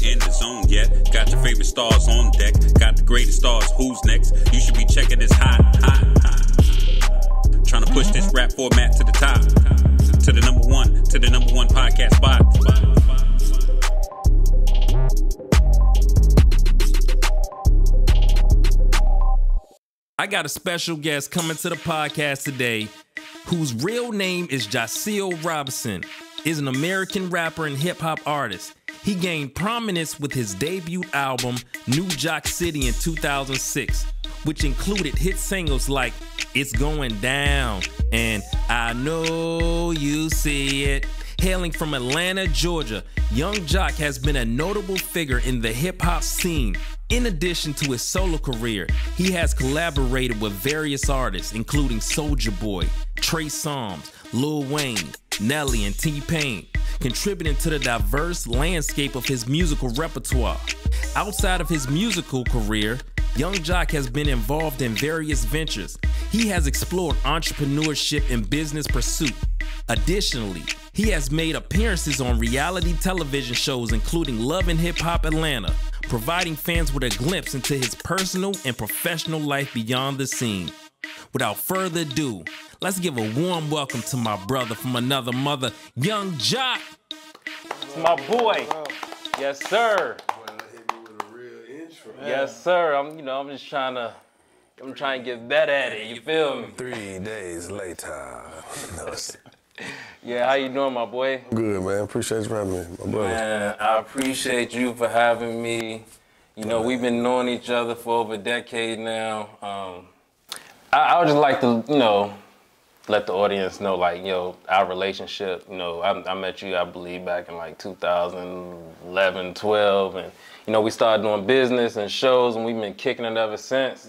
ain't in the zone yet. Got your favorite stars on deck. Got the greatest stars, who's next? You should be checking this hot. Trying to push this rap format to the top. To the number one podcast spot. I got a special guest coming to the podcast today whose real name is Josiel Robinson, is an American rapper and hip-hop artist. He gained prominence with his debut album, New Joc City, in 2006, which included hit singles like It's Going Down and I Know You See It. Hailing from Atlanta, Georgia, Yung Joc has been a notable figure in the hip-hop scene. In addition to his solo career, he has collaborated with various artists, including Soulja Boy, Trey Songz, Lil Wayne, Nelly, and T-Pain, contributing to the diverse landscape of his musical repertoire. Outside of his musical career, Yung Joc has been involved in various ventures. He has explored entrepreneurship and business pursuit. Additionally, he has made appearances on reality television shows including Love and Hip Hop Atlanta, providing fans with a glimpse into his personal and professional life beyond the scene. Without further ado, let's give a warm welcome to my brother from another mother, Yung Joc. It's my boy. Yes, sir. Yes, sir. I'm just trying to get better at it. You feel me? 3 days later. Yeah, how you doing, my boy? Good, man. Appreciate you for having me, my brother. Man, I appreciate you for having me. You know, we've been knowing each other for over a decade now. I would just like to, let the audience know, our relationship. I met you, I believe, back in 2011, 12, and we started doing business and shows, and we've been kicking it ever since.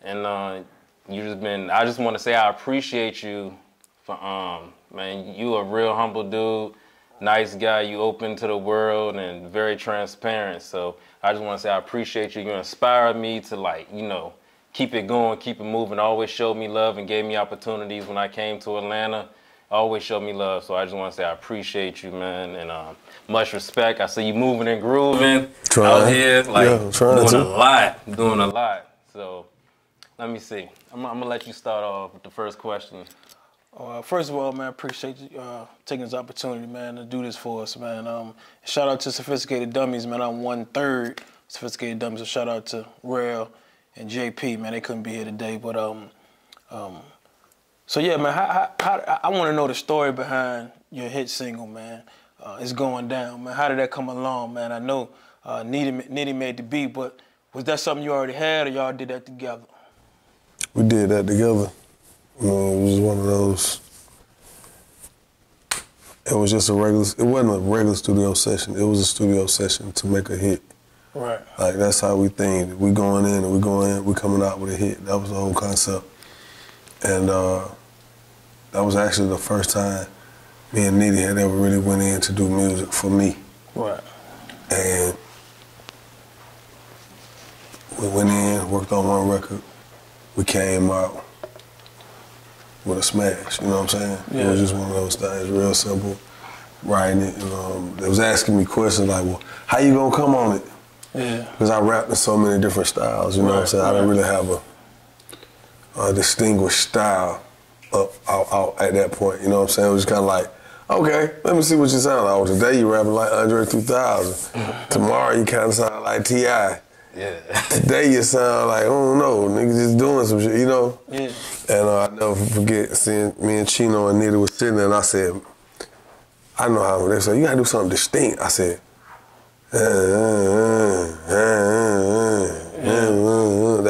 And I just want to say I appreciate you for, man, you a real humble dude, nice guy, you open to the world and very transparent. So I just want to say I appreciate you. You inspired me to keep it going, keep it moving, always showed me love and gave me opportunities when I came to Atlanta. Always showed me love. So I just want to say I appreciate you, man, and much respect. I see you moving and grooving out here, doing a lot. So let me see. I'm gonna let you start off with the first question. First of all, man, I appreciate you taking this opportunity, man, to do this for us, man. Shout out to Sophisticated Dummies, man. I'm 1/3 Sophisticated Dummies. So shout out to Rail and JP, man. They couldn't be here today, but so yeah, man. I want to know the story behind your hit single, man. It's Going Down, man. How did that come along, man? I know Nitty made the beat, but was that something you already had, or y'all did that together? We did that together. It was one of those. It wasn't a regular studio session. It was a studio session to make a hit. Right. That's how we think. We going in and we coming out with a hit. That was the whole concept. And that was actually the first time me and Nitty had ever really went in to do music for me. Right. And we went in, worked on one record. We came out with a smash, you know what I'm saying? Yeah. It was just one of those things, real simple, writing it. They was asking me questions like, well, how you gonna come on it? Yeah. Because I rapped in so many different styles, you know what I'm saying? I didn't really have a distinguished style out at that point, you know what I'm saying? It was just kind of like, okay, let me see what you sound like. Oh, today you rapping like Andre 2000. Tomorrow you kind of sound like T.I. Yeah. Today you sound like, I don't know, niggas just doing some shit, Yeah. And I never forget seeing me and Chino and Nitty was sitting there, and I said, I know how, they said, you gotta do something distinct. I said, they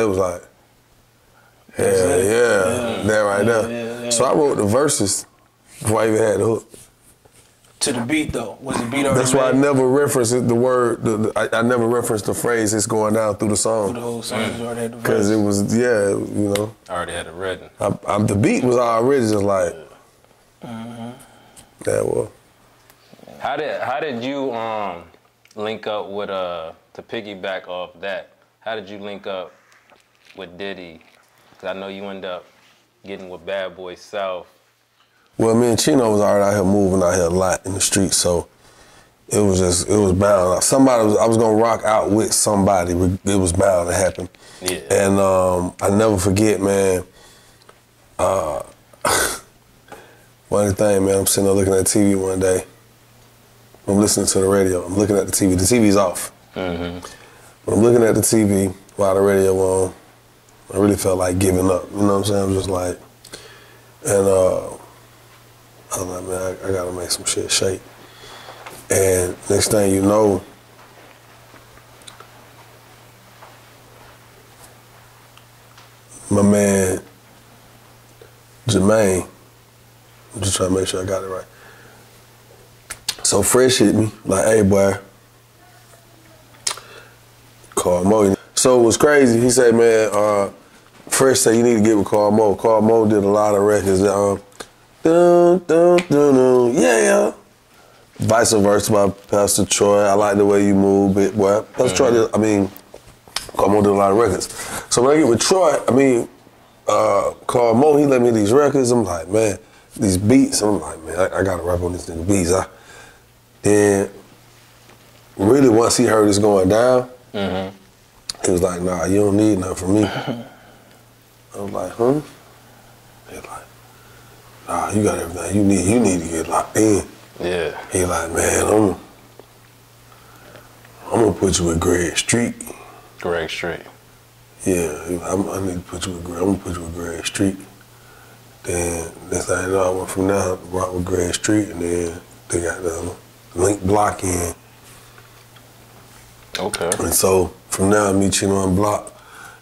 was like, yeah, that right there. Yeah. So I wrote the verses before I even had the hook. To the beat, though? Was the beat already That's why I never referenced the word, I never referenced the phrase, it's going down through the song. Through the whole song, you already had the verse. Because it was, I already had it written. The beat was already just like, that was. How did you link up with, to piggyback off that, how did you link up with Diddy? Because I know you end up getting with Bad Boy South. Well, me and Chino was already out here moving out here a lot in the streets, so it was bound. I was gonna rock out with somebody. It was bound to happen. Yeah. And I never forget, man. One thing, man, I'm sitting there looking at TV one day. I'm listening to the radio. I'm looking at the TV. The TV's off. Mm-hmm. But I'm looking at the TV while the radio on. I really felt like giving up. You know what I'm saying? I'm just like, and I was like, man, I gotta make some shit shake. And next thing you know, my man, Jermaine, I'm just trying to make sure I got it right. So Fresh hit me, like, hey, boy, Carl Mo. So it was crazy. He said, man, Fresh said you need to get with Carl Mo. Carl Mo did a lot of records. Dun, dun, dun, dun, yeah. Vice versa by Pastor Troy. I like the way you move, bit boy. Pastor Troy did, Carl Mo did a lot of records. So when I get with Troy, Carl Mo, he let me these records. I'm like, man, these beats. I'm like, man, I gotta rap on these nigga beats. Then, really, once he heard this going down, he was like, nah, you don't need nothing from me. I was like, huh? He was like, nah, you got everything you need to get locked in. Yeah. He like, man, I'm gonna put you with Greg Street. Greg Street. Yeah, I need to put you with Greg. I'm gonna put you with Greg Street. Then next thing I know, I went from there, rock with Greg Street, and then they got the Link Block in. Okay. And so from there, me, Chino, and Block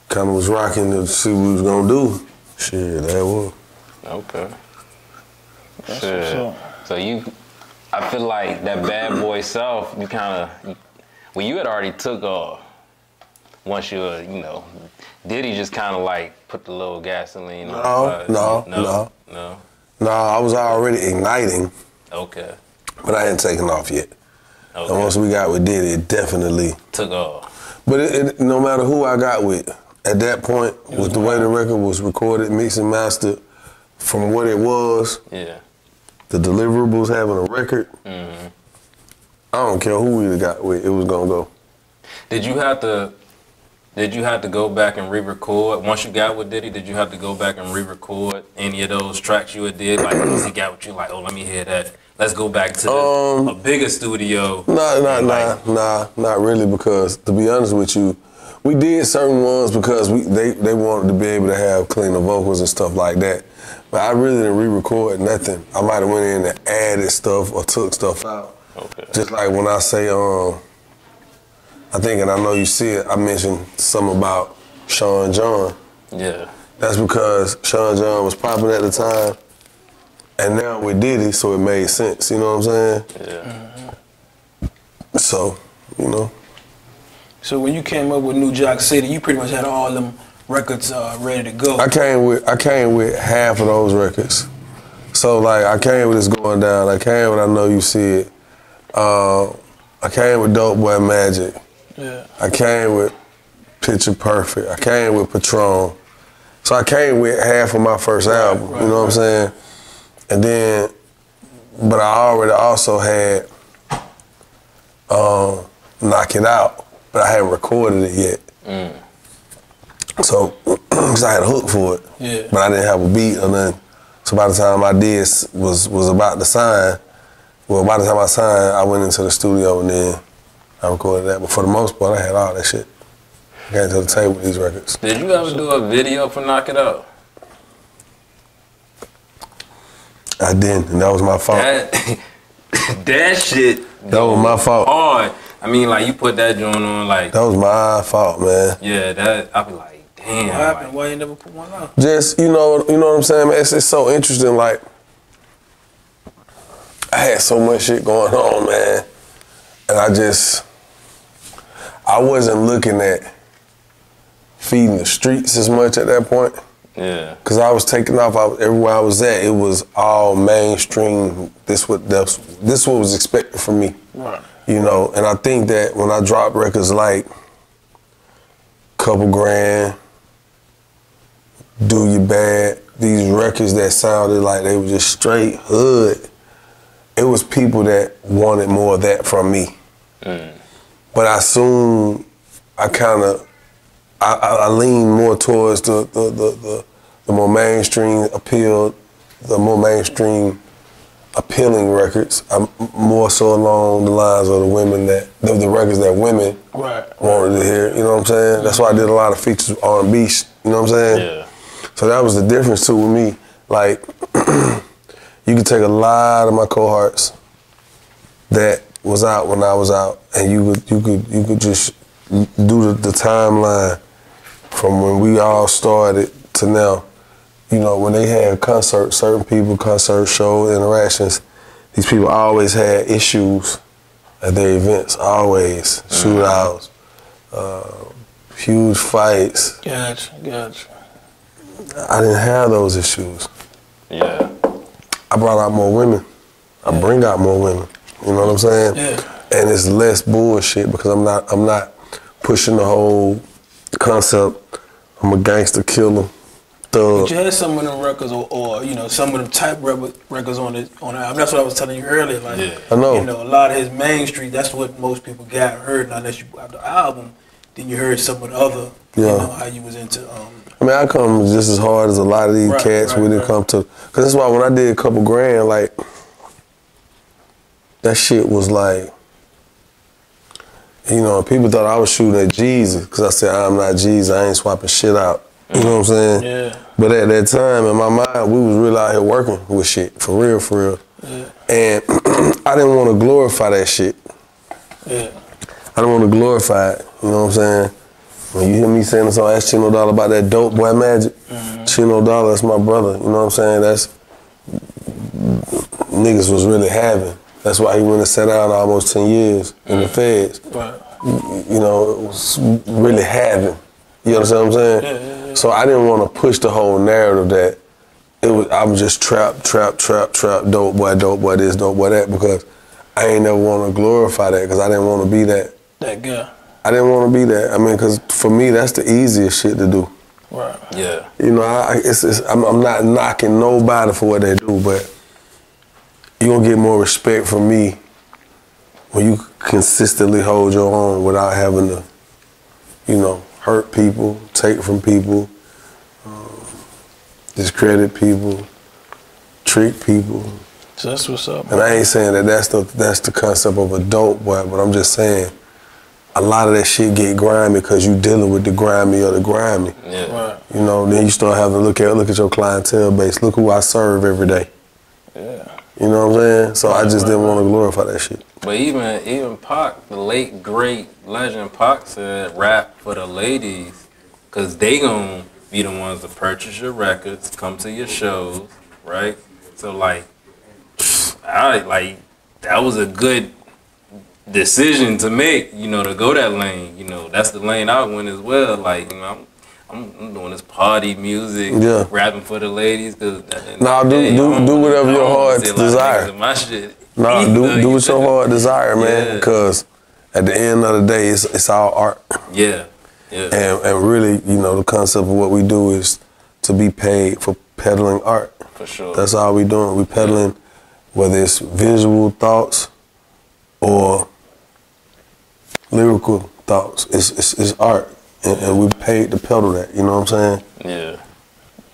kind of was rocking to see what we was gonna do. Shit, that was. Okay. That's Shit. what's up. So I feel like that bad boy self, you kind of, well, you had already took off. Once you were, Diddy just kind of like put the little gasoline on. No. I was already igniting. Okay. But I hadn't taken off yet. Okay. And once we got with Diddy, it definitely took off. But it, no matter who I got with, at that point, with the way the record was recorded, mixed and mastered, from what it was, the deliverables having a record, I don't care who we got with, it was gonna go. Did you have to go back and re-record once you got with Diddy? Did you have to go back and re-record any of those tracks you had did? Like once he got with you, like, oh, let me hear that. Let's go back to a bigger studio. Not really, because to be honest with you, we did certain ones because they wanted to be able to have cleaner vocals and stuff like that. But I really didn't re-record nothing. I might have went in and added stuff or took stuff out. Okay. Just like when I say, I think, and I know you see it, I mentioned something about Sean John. Yeah. That's because Sean John was popping at the time, and now we did it, so it made sense. You know what I'm saying? Yeah. So, So when you came up with New Joc City, you pretty much had all them records ready to go. I came with half of those records. So like I came with It's Going Down. I came with I Know You See It. I came with Dope Boy Magic. Yeah. I came with Picture Perfect. I came with Patron. So I came with half of my first album. You know what I'm saying? And then, but I already also had Knock It Out, but I hadn't recorded it yet. So, because I had a hook for it, but I didn't have a beat or nothing. So by the time I did, was about to sign, well, by the time I signed, I went into the studio and then I recorded that. But for the most part, I had all that shit. I came to the table with these records. Did you ever do a video for Knock It Out? I didn't, and that was my fault. That shit. That was my fault. Hard. I mean, like, you put that joint on, like. That was my fault, man. Yeah, I be like, damn. What happened? Why you never put one out? Just, you know what I'm saying, man? It's so interesting, like, I had so much shit going on, man. And I wasn't looking at feeding the streets as much at that point. Yeah. Because I was taking off everywhere I was at. It was all mainstream. This what was expected from me. Right. You know, and I think that when I dropped records like Couple Grand, Do You Bad, these records that sounded like they were just straight hood, it was people that wanted more of that from me. But I soon, I leaned more towards the more mainstream appeal, the more mainstream appealing records. I'm more so along the lines of the women that, the records that women wanted to hear, you know what I'm saying? That's why I did a lot of features of R&B, you know what I'm saying? Yeah. So that was the difference too with me. Like, you could take a lot of my cohorts that was out when I was out, and you could just do the timeline from when we all started to now. You know, when they had concerts, certain people, concert show interactions, these people always had issues at their events, always. Shootouts, huge fights. Gotcha. I didn't have those issues. Yeah. I brought out more women. I bring out more women. You know what I'm saying? Yeah. And it's less bullshit because I'm not pushing the whole concept. I'm a gangster killer. But you had some of them records, or you know, some of them type records on the album. That's what I was telling you earlier. Like, I know. You know, a lot of his mainstream. That's what most people got heard. Now, unless you bought the album, then you heard some of the other. You know, how you was into. I mean, I come just as hard as a lot of these cats when it come to. Cause that's why when I did a couple grand, like, that shit was like, you know, people thought I was shooting at Jesus because I said I'm not Jesus. I ain't swapping shit out. You know what I'm saying? Yeah. But at that time, in my mind, we was really out here working with shit, for real. Yeah. And I didn't want to glorify that shit. Yeah. I don't want to glorify it, you know what I'm saying? When you hear me saying this on Ask Chino Dollar about that dope boy magic, Chino Dollar, that's my brother, you know what I'm saying? That's, niggas was really having. That's why he went and sat down almost 10 years in the feds. Right. You know, it was really having. You understand what I'm saying? Yeah. So I didn't want to push the whole narrative that I'm just trap, dope boy, this, dope boy, that, because I ain't never want to glorify that because I didn't want to be that. That guy. I didn't want to be that. I mean, because for me, that's the easiest shit to do. Right. Yeah. You know, I'm not knocking nobody for what they do, but you're going to get more respect from me when you consistently hold your own without having to, you know, hurt people, take from people, discredit people, trick people. So that's what's up. And I ain't saying that that's the concept of a dope boy, but I'm just saying a lot of that shit get grimy because you dealing with the grimy or the grimy. Yeah. Right. You know, then you start having to look at your clientele base. Look who I serve every day. Yeah. You know what I'm saying? So I just didn't want to glorify that shit. But even Pac, the late great legend Pac said, rap for the ladies, cause they gonna be the ones to purchase your records, come to your shows, right? So like, that was a good decision to make, you know, to go that lane. You know, that's the lane I went as well. Like, you know, I'm doing this party music, rapping for the ladies. Cause do whatever your heart desire. My shit. Do what your heart desire, man. Because at the end of the day, it's all art. Yeah. And really, you know, the concept of what we do is to be paid for peddling art. For sure. That's all we doing. We peddling, whether it's visual thoughts or lyrical thoughts. It's art. And we paid to peddle that, you know what I'm saying? Yeah.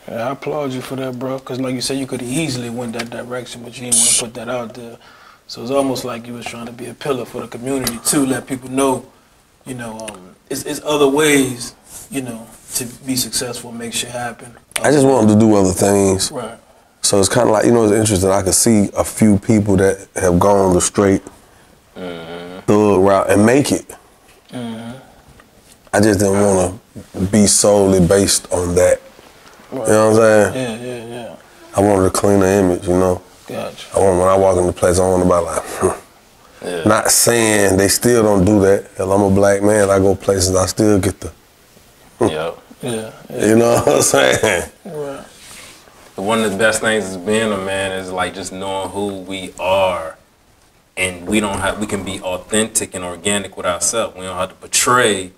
I applaud you for that, bro. Because like you said, you could have easily went that direction, but you didn't want to put that out there. So it's almost like you was trying to be a pillar for the community too, let people know, you know, it's other ways, you know, to be successful and make shit happen. I just want them to do other things. Right. So it's kind of like, you know, it's interesting. I could see a few people that have gone the straight thug route and make it. I just didn't want to be solely based on that. Right. You know what I'm saying? Yeah. I wanted a cleaner image, you know? Gotcha. When I walk into place, I want to be like, not saying they still don't do that. Hell, I'm a black man. I go places, I still get the. Yeah. You know what I'm saying? Right. One of the best things is being a man is like just knowing who we are, and we can be authentic and organic with ourselves. We don't have to portray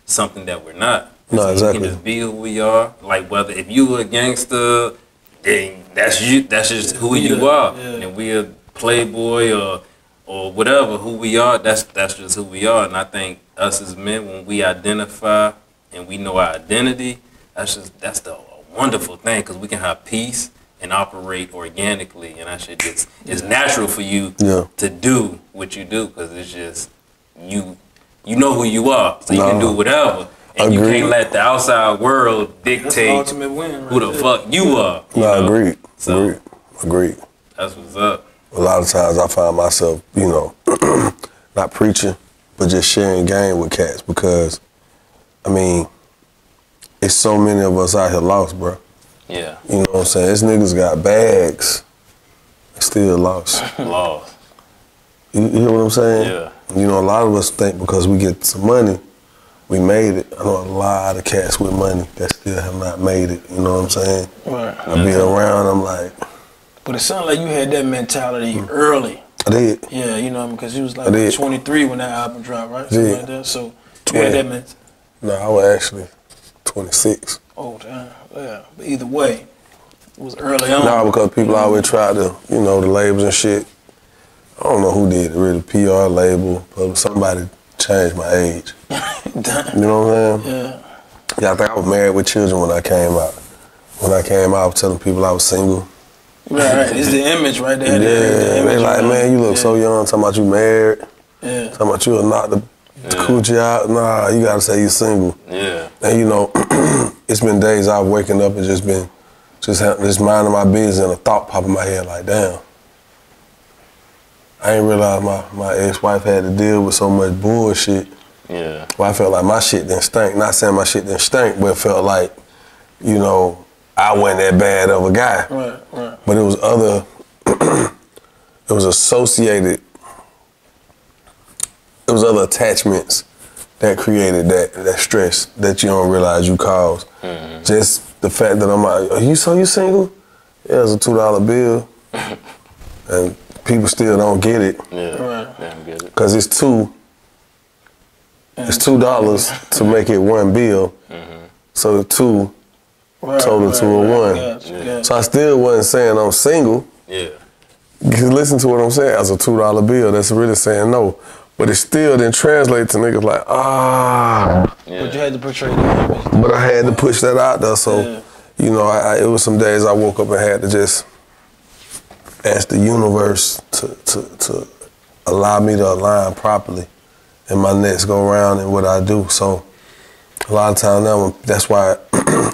something that we're not. No, exactly. We can just be who we are. Like whether if you a gangster, then that's you. That's just who you are. Yeah. And we are playboy or whatever, who we are, that's just who we are. And I think us as men, when we identify and we know our identity, that's the wonderful thing, because we can have peace and operate organically, and that shit just is natural for you to do what you do, because it's just you know who you are, so you can do whatever, and you can't let the outside world dictate ultimate win, who the fuck you are. Agreed. Agreed. That's what's up. A lot of times I find myself, not preaching, but just sharing game with cats, because, I mean, it's so many of us out here lost, bro. Yeah. You know what I'm saying? This niggas got bags, still lost. Lost. You hear what I'm saying? Yeah. A lot of us think because we get some money, we made it. I know a lot of cats with money that still have not made it. You know what I'm saying? Right. I be around, I'm like. But it sounded like you had that mentality early. I did. Yeah, because you was like 23 when that album dropped, right? Something like that. So you had that mentality. No, I was actually 26. Oh, damn. Yeah. But either way, it was early on. No, because people always try to, the labels and shit. I don't know who did it, really, PR label, but somebody changed my age. You know what I'm saying? Yeah. Yeah, I think I was married with children when I came out. When I came out, I was telling people I was single. Right. It's the image, right there. Yeah, they like, man, you look so young, talking about you married. Yeah. Talking about you will knock the coochie out. Nah, you gotta say you're single. Yeah. And it's been days I've waking up and just minding my business, and a thought pop in my head like, damn. I ain't realized my ex-wife had to deal with so much bullshit. Yeah. Well, I felt like my shit didn't stink. Not saying my shit didn't stink, but it felt like, I wasn't that bad of a guy. Right. But it was associated, it was other attachments that created that stress that you don't realize you caused. Mm-hmm. Just the fact that I'm like, you single? Yeah, it's a $2 bill. And people still don't get it. Yeah, right. They don't get it. Because it's $2 to make it one bill. Mm-hmm. So the two total to a one. Gotcha. So I still wasn't saying I'm single. Yeah. Because listen to what I'm saying. As a $2 bill, that's really saying no. But it still didn't translate to niggas like, Yeah. But you had to portray the image. But I had to push that out there. So, it was some days I woke up and had to just ask the universe to allow me to align properly in my next go around and what I do. So a lot of times now, that's why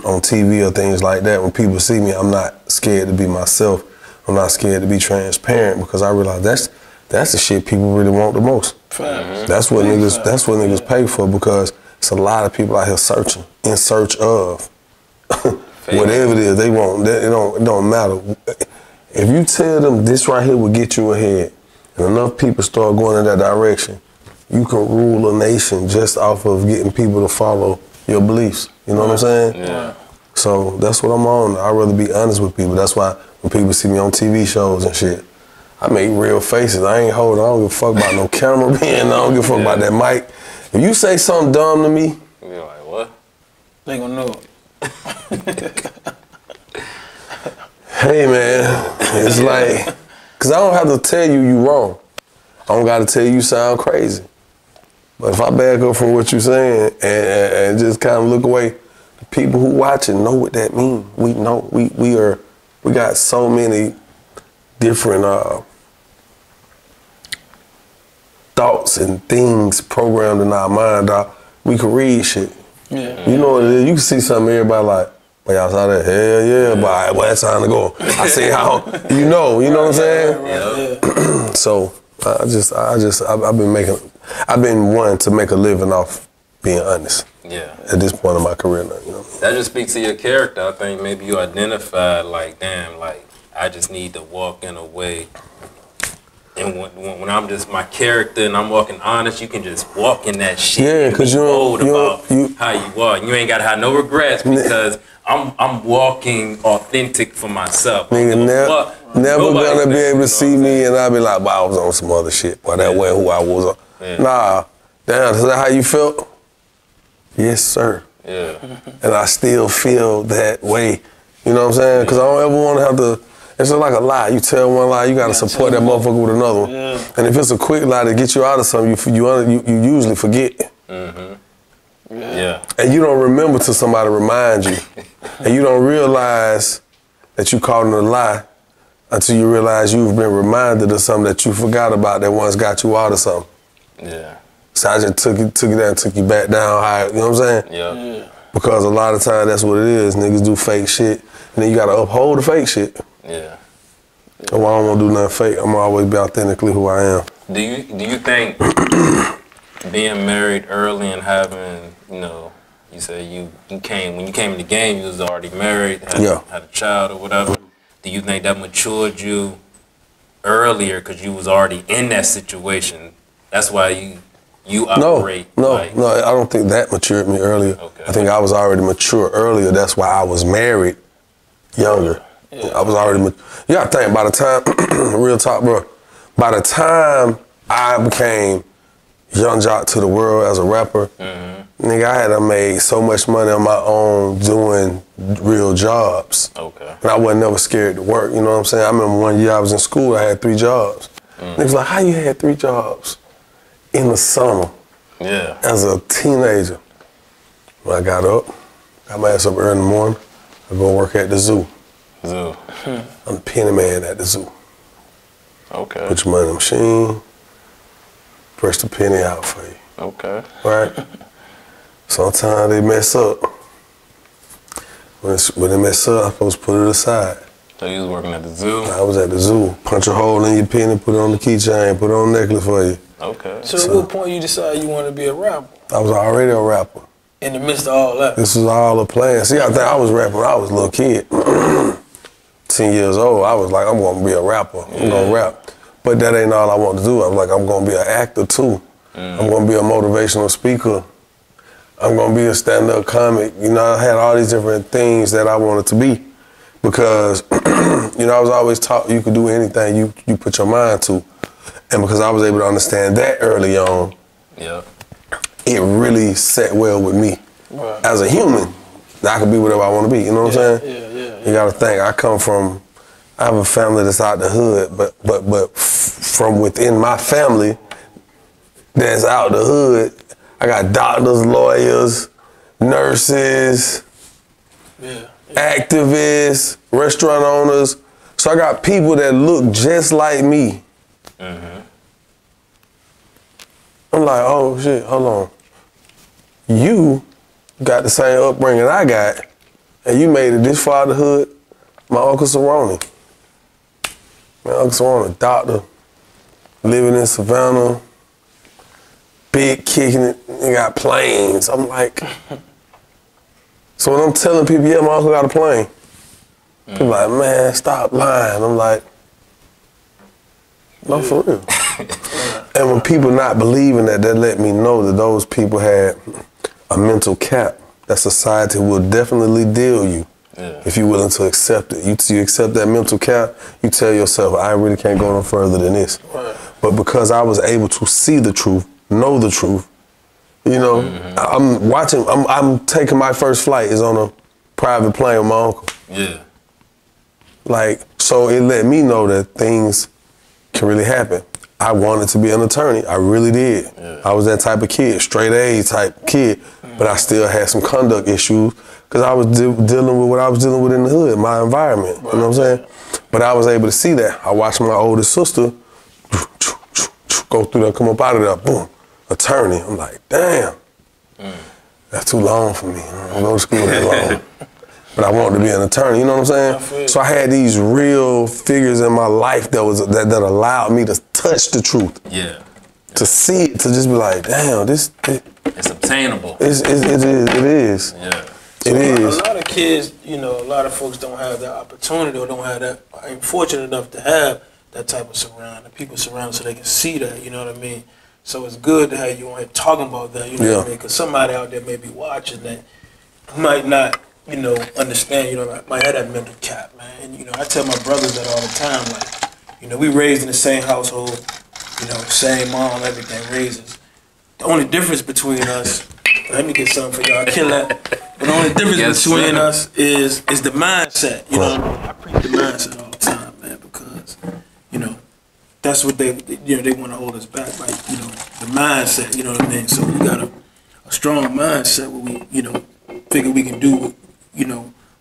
on TV or things like that, when people see me, I'm not scared to be myself. I'm not scared to be transparent, because I realize that's the shit people really want the most. Mm-hmm. That's what niggas pay for, because it's a lot of people out here in search of whatever it is they want. It don't matter. If you tell them this right here will get you ahead, and enough people start going in that direction, you can rule a nation just off of getting people to follow your beliefs. You know what I'm saying? Yeah. So that's what I'm on. I'd rather be honest with people. That's why when people see me on TV shows and shit, I make real faces. I ain't holding. I don't give a fuck about no camera being. I don't give a fuck about that mic. If you say something dumb to me, you're like, what? They gonna know it. Hey man, it's like, cause I don't have to tell you wrong. I don't gotta tell you sound crazy. But if I back up from what you're saying and just kind of look away, the people who watching know what that means. We know we got so many different thoughts and things programmed in our mind. We can read shit. Yeah. You know what it is. You can see something, everybody like, well, y'all saw that? Hell yeah, but well, it's time to go. I see how, you know what I'm saying? Yeah. So I've been wanting to make a living off being honest. Yeah. At this point in my career now, That just speaks to your character. I think maybe you identified like, damn, like I just need to walk in a way. And when I'm just my character and I'm walking honest, you can just walk in that shit. Yeah, because you about how you are. You ain't got to have no regrets, because I'm walking authentic for myself. Nigga, never gonna be able to see me and I'll be like, wow, I was on some other shit. Well, that wasn't who I was on. Yeah. Nah, damn, is that how you felt? Yes, sir. Yeah. And I still feel that way. You know what I'm saying? Because I don't ever want to have to It's just like a lie. You tell one lie, you gotta support that motherfucker with another one. Yeah. And if it's a quick lie to get you out of something, you usually forget. Yeah. And you don't remember till somebody reminds you. And you don't realize that you caught in a lie until you realize you've been reminded of something that you forgot about that once got you out of something. Yeah. So I just took it down, took you back down high, you know what I'm saying? Yeah. Because a lot of times that's what it is. Niggas do fake shit, and then you gotta uphold the fake shit. Yeah. And I don't wanna do nothing fake. I'm always be authentically who I am. Do you think being married early and having, you know, you said when you came in the game, you was already married, had a child or whatever. Do you think that matured you earlier because you was already in that situation? That's why you operate. No, I don't think that matured me earlier. Okay. I think I was already mature earlier. That's why I was married younger. Yeah. I was already mature. You gotta think, by the time, real talk, bro, by the time I became Yung Joc to the world as a rapper, nigga, I had made so much money on my own doing real jobs. Okay. And I wasn't never scared to work, you know what I'm saying? I remember one year I was in school, I had 3 jobs. Niggas like, how you had 3 jobs in the summer as a teenager? When I got up, got my ass up early in the morning, I go work at the zoo. I'm the penny man at the zoo. Okay. Put your money in the machine, press the penny out for you. Okay. Right? Sometimes they mess up. When they mess up, I'm supposed to put it aside. So you was working at the zoo? I was at the zoo. Punch a hole in your penny, put it on the keychain, put it on the necklace for you. Okay. So at what point you decided you wanted to be a rapper? I was already a rapper. In the midst of all that? This was all a plan. See, I think I was rapping when I was a little kid. 10 years old, I was like, I'm gonna be a rapper. I'm gonna rap. But that ain't all I want to do. I was like, I'm gonna be an actor too. I'm gonna be a motivational speaker. I'm gonna be a stand-up comic. You know, I had all these different things that I wanted to be. Because, you know, I was always taught you could do anything you put your mind to. And because I was able to understand that early on, it really set well with me. Right. As a human, I could be whatever I want to be, you know what I'm saying? You gotta think, I have a family that's out the hood, but from within my family that's out the hood, I got doctors, lawyers, nurses, activists, restaurant owners. So I got people that look just like me. I'm like, oh shit, hold on. You got the same upbringing I got, and you made it this far out the hood. My Uncle Cerrone. My Uncle Cerrone, a doctor, living in Savannah, big kicking it, he got planes. I'm like, so when I'm telling people, yeah, my uncle got a plane, people like, man, stop lying. I'm like, no, for real. And when people not believing that let me know that those people had a mental cap that society will definitely deal you if you're willing to accept it. You accept that mental cap, you tell yourself, I really can't go no further than this. But because I was able to see the truth, know the truth, you know, I'm taking my first flight is on a private plane with my uncle. Like, so it let me know that things can really happen. I wanted to be an attorney. I really did. I was that type of kid, straight A type kid, but I still had some conduct issues because I was dealing with what I was dealing with in the hood, my environment, you know what I'm saying? But I was able to see that. I watched my oldest sister go through there, come up out of there, boom, attorney. I'm like, damn, that's too long for me. I don't go to school that long. But I wanted to be an attorney, you know what I'm saying? So I had these real figures in my life that allowed me to touch the truth. To see it, to just be like, damn, it's obtainable. It is. So a lot of kids, you know, a lot of folks don't have that opportunity or don't have that, ain't fortunate enough to have that type of surrounding. People surrounded so they can see that, you know what I mean? So it's good to have you on here talking about that, you know what I mean? Because somebody out there may be watching that might not, you know, understand, you know, might have that mental cap, man. And, you know, I tell my brothers that all the time, like, you know, we raised in the same household, you know, same mom, everything, raises. The only difference between us, let me get something for y'all, kill that. But the only difference between us is the mindset, you know what I mean? I preach the mindset all the time. that's what they want to hold us back, like, the mindset, you know what I mean? So we got a strong mindset where we, figure we can do,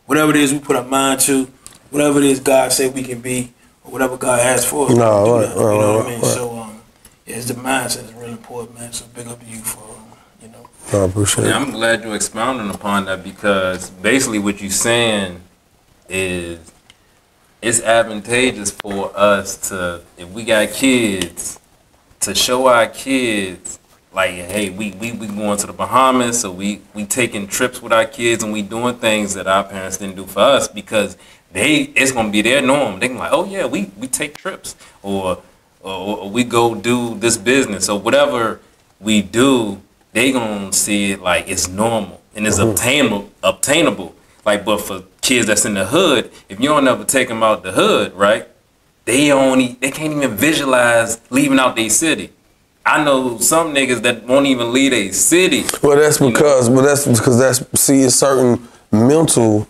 whatever it is we put our mind to, whatever it is God said we can be, or whatever God has for us. You know what I mean? Right. So, it's the mindset that's really important, man. So big up to you for, I appreciate it. I'm glad you're expounding upon that, because basically what you're saying is it's advantageous for us to, if we got kids, to show our kids, like, hey, we going to the Bahamas, so we taking trips with our kids, and we doing things that our parents didn't do for us, because it's gonna be their norm. They can like, oh yeah, we take trips, or we go do this business, or whatever we do. They gonna see it like it's normal and it's obtainable. Like, but for kids that's in the hood, if you don't ever take them out the hood, right? They can't even visualize leaving out their city. I know some niggas that won't even leave their city. Well, that's because, it's certain mental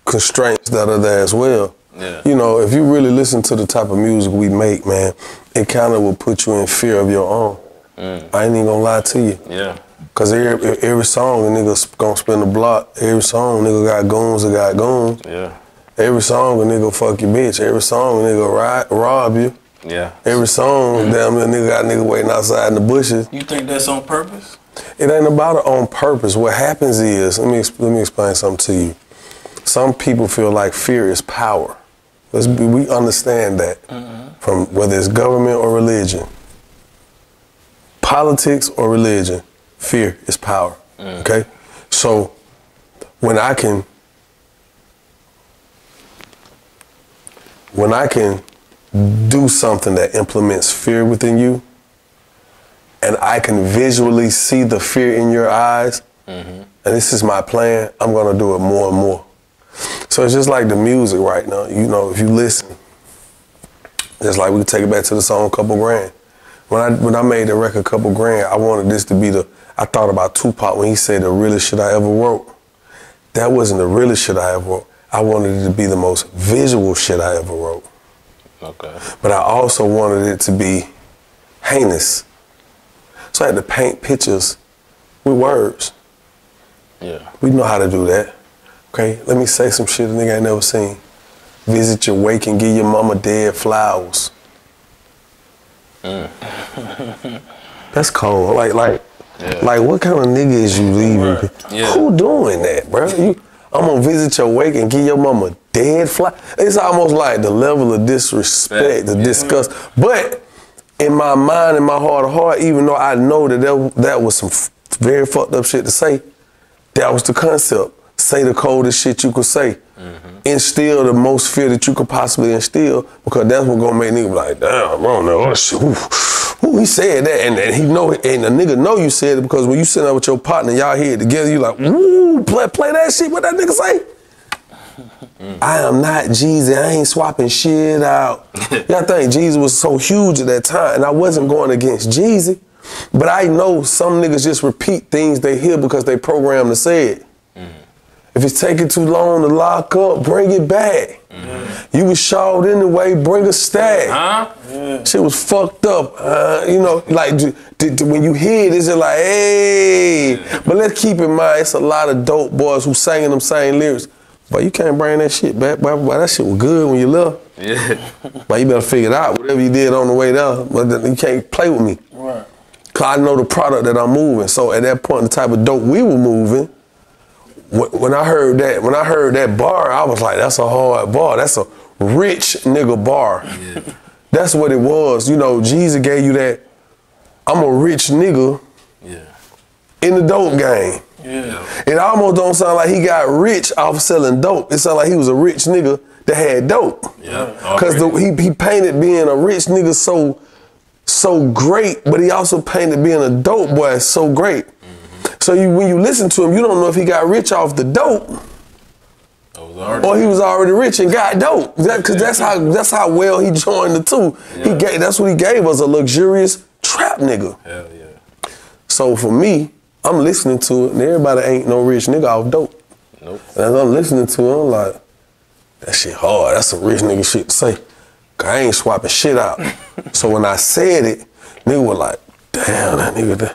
constraints that are there as well. Yeah. If you really listen to the type of music we make, man, it kind of will put you in fear of your own. I ain't even gonna lie to you. Yeah. Cause every song a nigga gonna spin the block. Every song a nigga got goons that got goons. Yeah. Every song a nigga fuck your bitch. Every song a nigga rob you. Yeah. Every song, damn, the nigga got a nigga waiting outside in the bushes. You think that's on purpose? It ain't about it on purpose. What happens is, let me explain something to you. Some people feel like fear is power. We understand that from whether it's government or religion. Politics or religion, fear is power, okay? So when I can do something that implements fear within you, and I can visually see the fear in your eyes, and this is my plan, I'm gonna do it more and more. So it's just like the music right now, if you listen, just like we can take it back to the song Couple Grand. When I made the record Couple Grand, I wanted this to be I thought about Tupac when he said the realest shit I ever wrote. That wasn't the realest shit I ever wrote. I wanted it to be the most visual shit I ever wrote. Okay. But I also wanted it to be heinous. So I had to paint pictures with words. Yeah. We know how to do that. Okay, let me say some shit a nigga ain't never seen. Visit your wake and give your mama dead flowers. That's cold. Like what kind of nigga is you leaving? Yeah. Who doing that, bro? I'm gonna visit your wake and give your mama dead fly. It's almost like the level of disrespect, the disgust. But in my mind, in my heart of heart, even though I know that was some very fucked up shit to say, that was the concept. Say the coldest shit you could say. Instill the most fear that you could possibly instill, because that's what gonna make niggas like, damn, I don't know. Ooh, he said that, and he know, and the nigga know you said it, because when you sitting up with your partner, y'all hear it together, you like, ooh, play that shit. What that nigga say? I am not Jeezy. I ain't swapping shit out. Y'all think Jeezy was so huge at that time, and I wasn't going against Jeezy, but I know some niggas just repeat things they hear because they programmed to say it. If it's taking too long to lock up, bring it back. You was short anyway, bring a stack. Shit was fucked up. Like when you hear it, it's just like, hey. But let's keep in mind, it's a lot of dope boys who singing them same lyrics. But you can't bring that shit back. Boy, that shit was good when you left. Yeah. But you better figure it out, whatever you did on the way there. But you can't play with me. Right. Cause I know the product that I'm moving. So at that point, the type of dope we were moving, when I heard that bar, I was like, that's a hard bar. That's a rich nigga bar. Yeah. That's what it was. Jeezy gave you that, I'm a rich nigga in the dope game. Yeah. It almost don't sound like he got rich off selling dope. It sounded like he was a rich nigga that had dope. Yeah. Because he painted being a rich nigga so great, but he also painted being a dope boy so great. So when you listen to him, you don't know if he got rich off the dope, or he was already rich and got dope. Because that's how well he joined the two. Yeah. That's what he gave us, a luxurious trap nigga. Hell yeah. So for me, I'm listening to it, and everybody ain't no rich nigga off dope. Nope. And as I'm listening to it, I'm like, that shit hard. That's some rich nigga shit to say. 'Cause I ain't swapping shit out. So when I said it, nigga was like, damn, that nigga,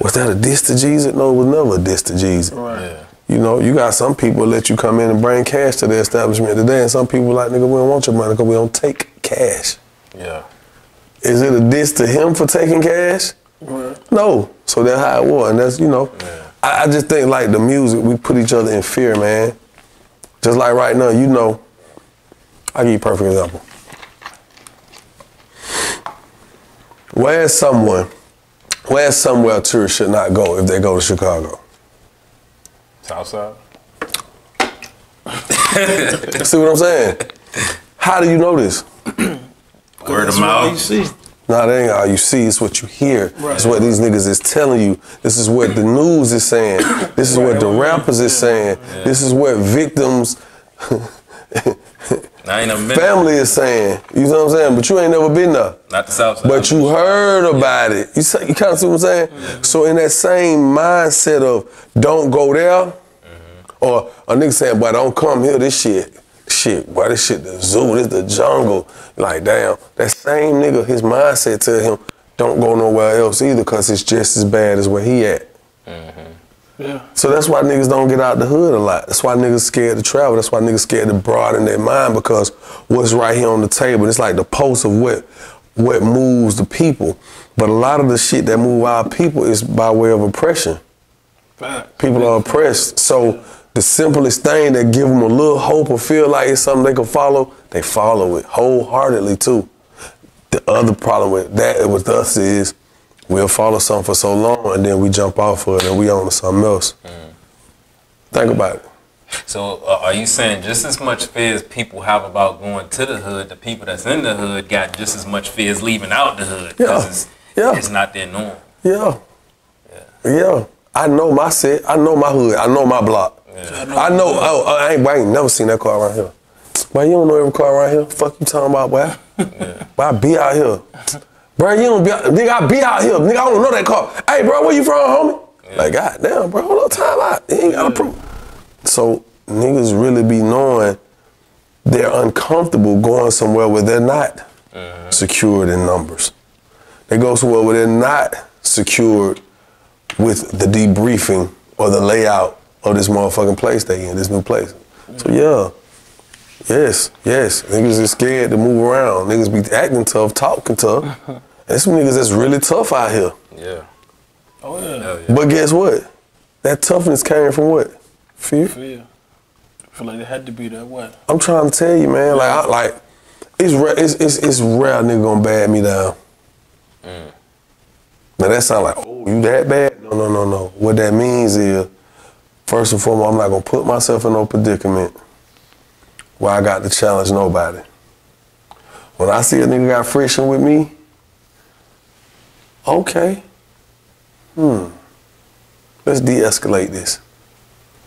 was that a diss to Jesus? No, it was never a diss to Jesus. Right. Yeah. You know, you got some people let you come in and bring cash to the establishment today, and some people like, nigga, we don't want your money because we don't take cash. Yeah. Is it a diss to him for taking cash? Right. No. So that's how it was, and that's, you know, I just think like the music, we put each other in fear, man. Just like right now, you know, I'll give you a perfect example. Where's somewhere a tourist should not go if they go to Chicago? Southside. See what I'm saying? How do you know this? Word of That's all you mouth. see. Nah, that ain't all you see. It's what you hear. Right. It's what these niggas is telling you. This is what the news is saying. This is what the rappers is saying. This is what victims' I ain't never been. family is saying. You know what I'm saying? But you ain't never been there. Not the Southside. But you heard about it. You kind of see what I'm saying? So in that same mindset of don't go there, or a nigga saying, boy, don't come here, this shit, boy, this shit the zoo, this the jungle. Like, damn, that same nigga, his mindset tell him, don't go nowhere else either, because it's just as bad as where he at. Yeah. So that's why niggas don't get out the hood a lot. That's why niggas scared to travel. That's why niggas scared to broaden their mind, because what's right here on the table, it's like the pulse of what moves the people. But a lot of the shit that move our people is by way of oppression. Fact. People are oppressed. So the simplest thing that give them a little hope or feel like it's something they can follow, they follow it wholeheartedly too. The other problem with that with us is we'll follow something for so long and then we jump off of it and we on to something else. Think about it. So are you saying just as much fear as people have about going to the hood, the people that's in the hood got just as much fear as leaving out the hood? Because it's not their norm. Yeah. I know my set. I know my hood. I know my block. I know. I ain't never seen that car around here. Boy, you don't know every car around here. Fuck you talking about, boy? Boy, I be out here. Bro, you don't be out. Nigga, I be out here. Nigga, I don't know that car. Hey, bro, where you from, homie? Like, goddamn, bro, hold up, time out. You ain't got to prove. So niggas really be knowing they're uncomfortable going somewhere where they're not secured in numbers. They go somewhere where they're not secured with the debriefing or the layout of this motherfucking place they in, this new place. So yes, niggas is scared to move around. Niggas be acting tough, talking tough. There's some niggas that's really tough out here. Yeah. Oh, yeah. But guess what? That toughness came from what? Fear? Fear. I feel like it had to be that way. I'm trying to tell you, man. It's rare nigga gonna bad me down. Now that sound like, oh, you that bad? No. What that means is, first and foremost, I'm not gonna put myself in no predicament where I got to challenge nobody. When I see a nigga got friction with me, okay, let's de-escalate this.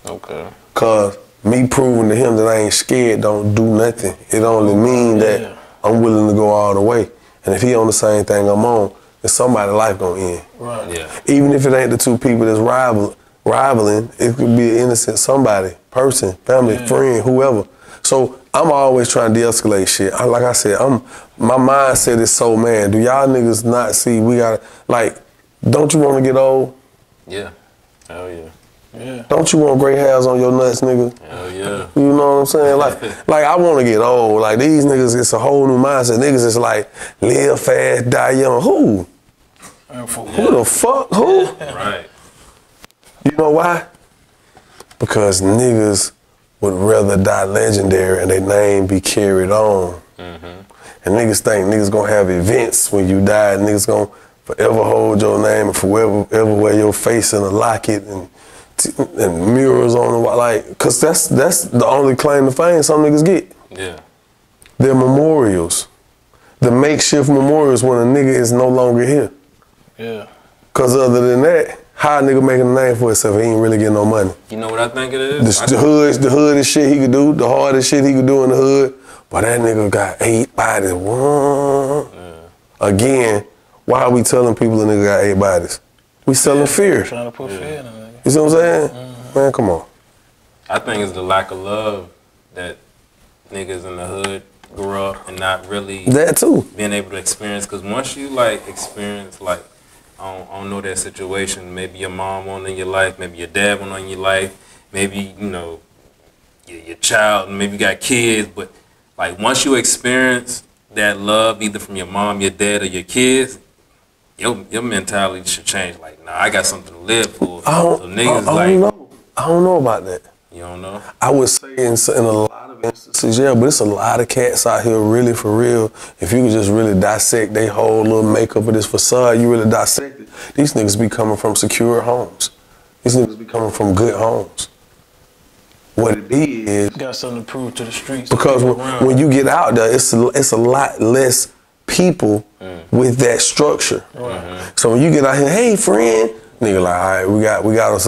Okay. Cause me proving to him that I ain't scared don't do nothing. It only mean that I'm willing to go all the way. And if he on the same thing I'm on, then somebody's life gonna end. Right. Yeah. Even if it ain't the two people that's rivaling, it could be an innocent somebody, person, family, friend, whoever. So I'm always trying to de-escalate shit. Like I said, my mindset is so, man, do y'all niggas not see we gotta, like, don't you wanna get old? Yeah. Hell yeah. Yeah. Don't you want gray hairs on your nuts, nigga? Hell yeah. You know what I'm saying? Like I want to get old. Like these niggas, it's a whole new mindset. Niggas is like, live fast, die young. Who? Who the fuck? Who? Right. You know why? Because niggas would rather die legendary and their name be carried on. And niggas think niggas gonna have events when you die. And niggas gonna forever hold your name and forever wear your face in a locket and mirrors on the wall, like, cause that's the only claim to fame some niggas get. Yeah. They're memorials, the makeshift memorials when a nigga is no longer here. Yeah. Cause other than that, how a nigga making a name for himself? He ain't really getting no money. You know what I think it is? The hoodest shit he could do, the hardest shit he could do in the hood. But that nigga got 8 bodies. Again, why are we telling people a nigga got 8 bodies? We selling fear. Trying to put fear in them. You see what I'm saying? Man, come on. I think it's the lack of love that niggas in the hood grew up and not really That too. being able to experience. Because once you like experience like I don't know that situation. Maybe your mom won't in your life. Maybe your dad won't in your life. Maybe you know your child. Maybe you got kids. But like once you experience that love, either from your mom, your dad, or your kids, your mentality should change. Like, nah, I got something to live for. I don't know. I don't know about that. You don't know? I would say in a lot of instances, yeah, but it's a lot of cats out here really for real. If you could just really dissect their whole little makeup of this facade, you really dissect it. These niggas be coming from secure homes. These niggas be coming from good homes. What it is, Got something to prove to the streets. because when you get out there, it's a lot less people with that structure. So when you get out here, hey friend, nigga like, all right, we got us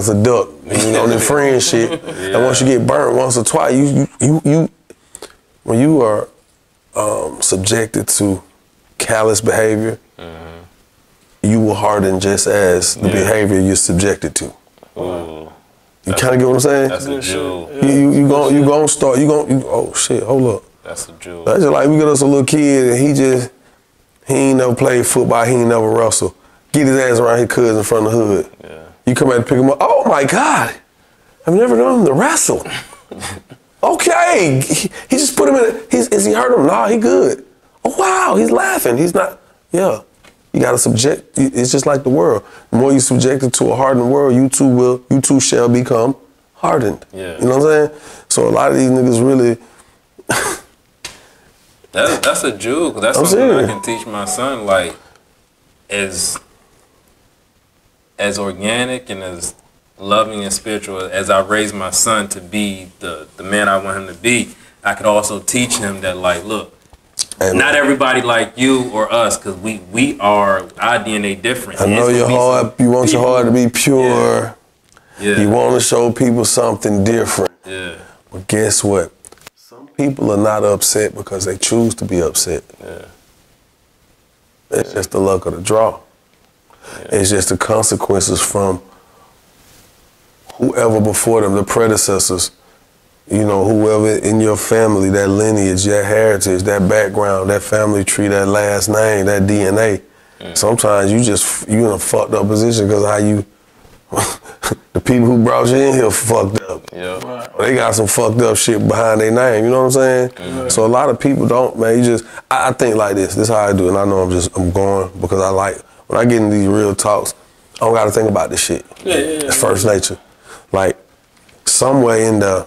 a duck, you know, the friend shit. And once you get burnt once or twice, you when you are subjected to callous behavior, you will harden just as the behavior you're subjected to. You kind of get what I'm saying? That's a jewel. You gon' start. Oh shit! Hold up. That's a jewel. That's just like we got us a little kid and he ain't never played football. He ain't never wrestled. Get his ass around his cousin from the hood. Yeah. You come out to pick him up. Oh my God! I've never known him to wrestle. Okay, he just put him in. Is he hurt him? Nah, he good. Oh wow, he's laughing. He's not. Yeah. You gotta subject. It's just like the world. The more you subject it to a hardened world, you too shall become hardened. Yeah. You know what I'm saying? So a lot of these niggas really. That's a jewel. Cause that's something I can teach my son. Like, as organic and as loving and spiritual as I raised my son to be the man I want him to be, I could also teach him that, like, look. And not everybody like you or us, because we are, our DNA different. I know your heart, you want your heart to be pure. Yeah. You want to show people something different. Yeah. But guess what? Some people are not upset because they choose to be upset. Yeah. It's just the luck of the draw. Yeah. It's just the consequences from whoever before them, the predecessors. You know, whoever in your family, that lineage, that heritage, that background, that family tree, that last name, that DNA. Sometimes you in a fucked up position because how you, the people who brought you in here fucked up. Yeah. Right. They got some fucked up shit behind their name, you know what I'm saying? So a lot of people don't, man, I think like this is how I do it, and I know I'm going because I like, when I get in these real talks, I don't got to think about this shit. It's first nature. Like, somewhere in the,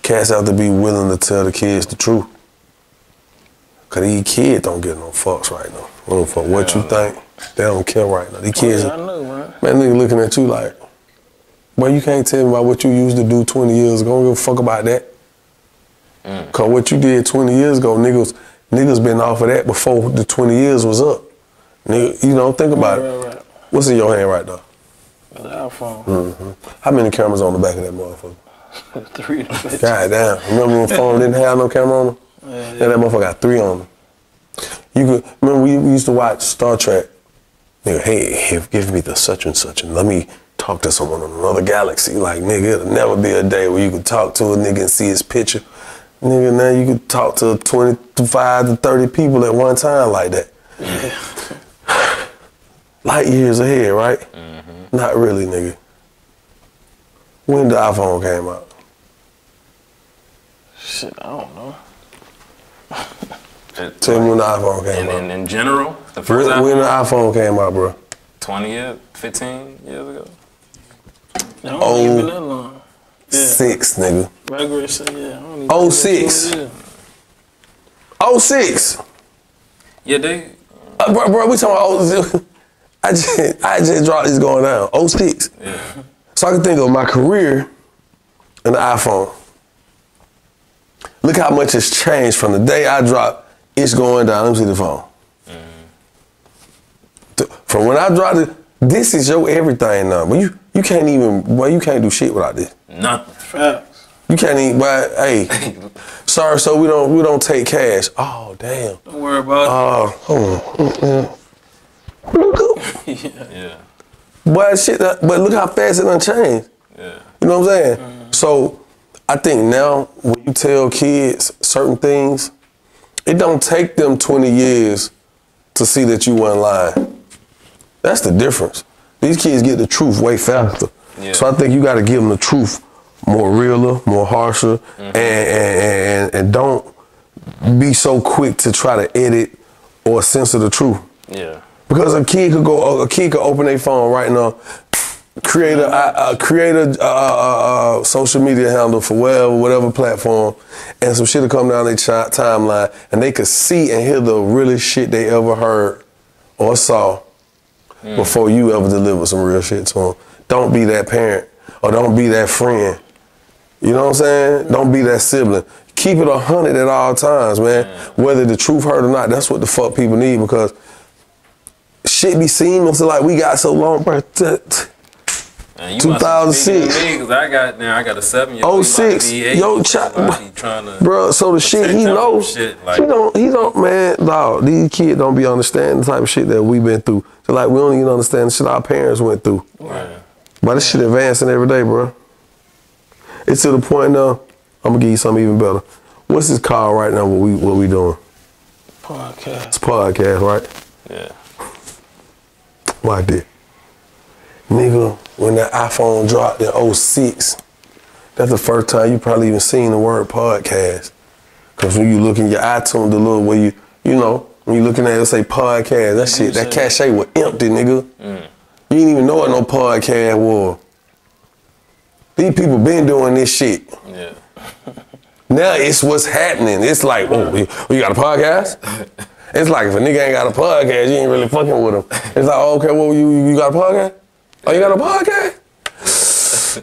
cats have to be willing to tell the kids the truth. Cause these kids don't get no fucks right now. They don't fuck what you think. They don't care right now. These kids, I know, man. Nigga looking at you like, boy, you can't tell me about what you used to do 20 years ago. I don't give a fuck about that. Cause what you did 20 years ago, niggas been off of that before the 20 years was up. Nigga, you know, think about it. Right. What's in your hand right now? The iPhone. How many cameras on the back of that motherfucker? 3 of them. God damn. Remember when phone didn't have no camera on them? Yeah, that motherfucker got 3 on them. Remember we used to watch Star Trek. Nigga, hey, give me the such and such and let me talk to someone on another galaxy. Like, nigga, it'll never be a day where you can talk to a nigga and see his picture. Nigga, now you can talk to 25 to 30 people at one time like that. Light years ahead, right? Not really, nigga. When the iPhone came out? Shit, I don't know. Tell me when the iPhone came out. And in general, the first when the iPhone came out, bro? 20 years, 15 years ago. I don't even that long. Yeah. 6, nigga. Regular shit, yeah. I don't even 06. 06. Yeah, they. Bro, we talking about 06. I just dropped this going down. 06. Yeah. So I can think of my career and the iPhone. Look how much has changed from the day I dropped, it's going down. Let me see the phone. From when I dropped it, this is your everything now. But you can't even, boy, you can't do shit without this. Nothing. Facts. You can't even buy, hey, sorry, so we don't take cash. Oh, damn. Don't worry about it. Hold on. Yeah. But look how fast it done changed. Yeah. You know what I'm saying? So I think now when you tell kids certain things, it don't take them 20 years to see that you weren't lying. That's the difference. These kids get the truth way faster. Yeah. So I think you got to give them the truth more realer, more harsher, and don't be so quick to try to edit or censor the truth. Yeah. Because a kid could open their phone right now, create a social media handle for whatever platform, and some shit will come down their timeline, and they could see and hear the realest shit they ever heard or saw before you ever delivered some real shit to them. Don't be that parent or don't be that friend. You know what I'm saying? Don't be that sibling. Keep it 100 at all times, man. Whether the truth hurt or not, that's what the fuck people need, because shit be seeming so like we got so long, bro. 2006. I got a 7-year-old. 06. Yo, bro. So the shit he knows. He don't, man. Dog, these kids don't be understanding the type of shit that we been through. So like we don't even understand the shit our parents went through. Right. But this shit advancing every day, bro. It's to the point now. I'm gonna give you something even better. What's this called right now? What we doing? Podcast. It's podcast, right? Yeah. Why did? Nigga, when that iPhone dropped in 06, that's the first time you probably even seen the word podcast. Cause when you look in your iTunes, the little where you know, when you looking at it, say podcast, that shit, that cachet was empty, nigga. You didn't even know what no podcast was. These people been doing this shit. Yeah. Now it's what's happening. It's like, oh, you got a podcast? It's like if a nigga ain't got a podcast, you ain't really fucking with him. It's like, oh, okay, well, you got a podcast? Oh, you got a podcast?